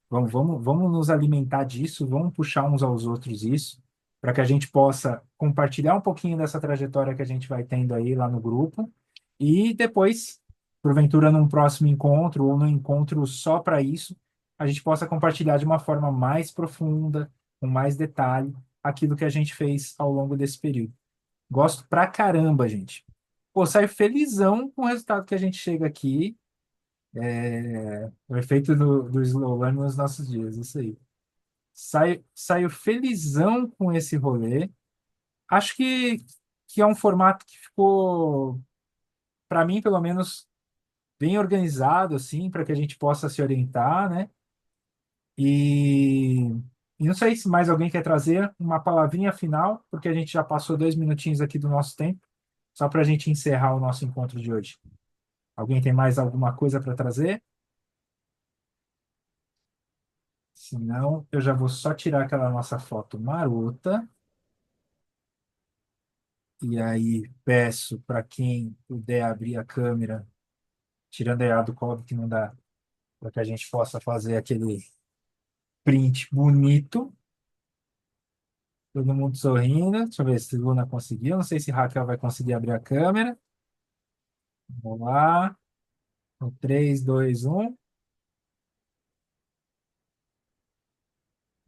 Vamos nos alimentar disso, vamos puxar uns aos outros isso, para que a gente possa compartilhar um pouquinho dessa trajetória que a gente vai tendo aí lá no grupo. E depois, porventura, num próximo encontro ou num encontro só para isso, a gente possa compartilhar de uma forma mais profunda, com mais detalhe, aquilo que a gente fez ao longo desse período. Gosto pra caramba, gente. Pô, saio felizão com o resultado que a gente chega aqui. O efeito do slow learning nos nossos dias, isso aí. Saio felizão com esse rolê. Acho que é um formato que ficou, para mim, pelo menos, bem organizado, assim, para que a gente possa se orientar, né? E, e não sei se mais alguém quer trazer uma palavrinha final, porque a gente já passou 2 minutinhos aqui do nosso tempo, só para a gente encerrar o nosso encontro de hoje. Alguém tem mais alguma coisa para trazer? Senão, eu já vou só tirar aquela nossa foto marota. E aí, peço para quem puder abrir a câmera, tirando aí a do cobre que não dá, para que a gente possa fazer aquele print bonito. Todo mundo sorrindo. Deixa eu ver se Luna conseguiu. Não sei se Raquel vai conseguir abrir a câmera. Vamos lá. No 3, 2, 1.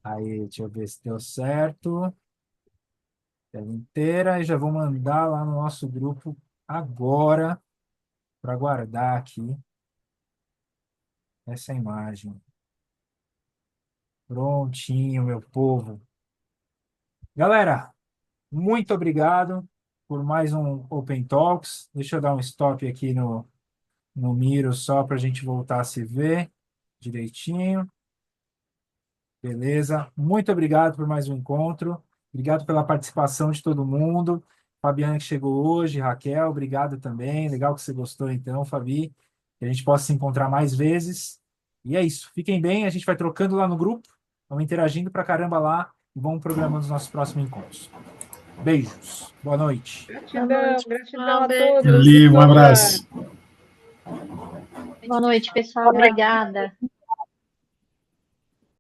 Aí, deixa eu ver se deu certo. Tela inteira. E já vou mandar lá no nosso grupo agora para guardar aqui essa imagem. Prontinho, meu povo. Galera, muito obrigado por mais um Open Talks. Deixa eu dar um stop aqui no Miro só para a gente voltar a se ver direitinho. Beleza? Muito obrigado por mais um encontro. Obrigado pela participação de todo mundo. Fabiana que chegou hoje, Raquel, obrigado também. Legal que você gostou então, Fabi. Que a gente possa se encontrar mais vezes. E é isso. Fiquem bem, a gente vai trocando lá no grupo. Vamos interagindo pra caramba lá e vamos programando os nossos próximos encontros. Beijos. Boa noite. Boa noite, Gratidão a beijo. todos. Um abraço. Boa noite, pessoal. Obrigada.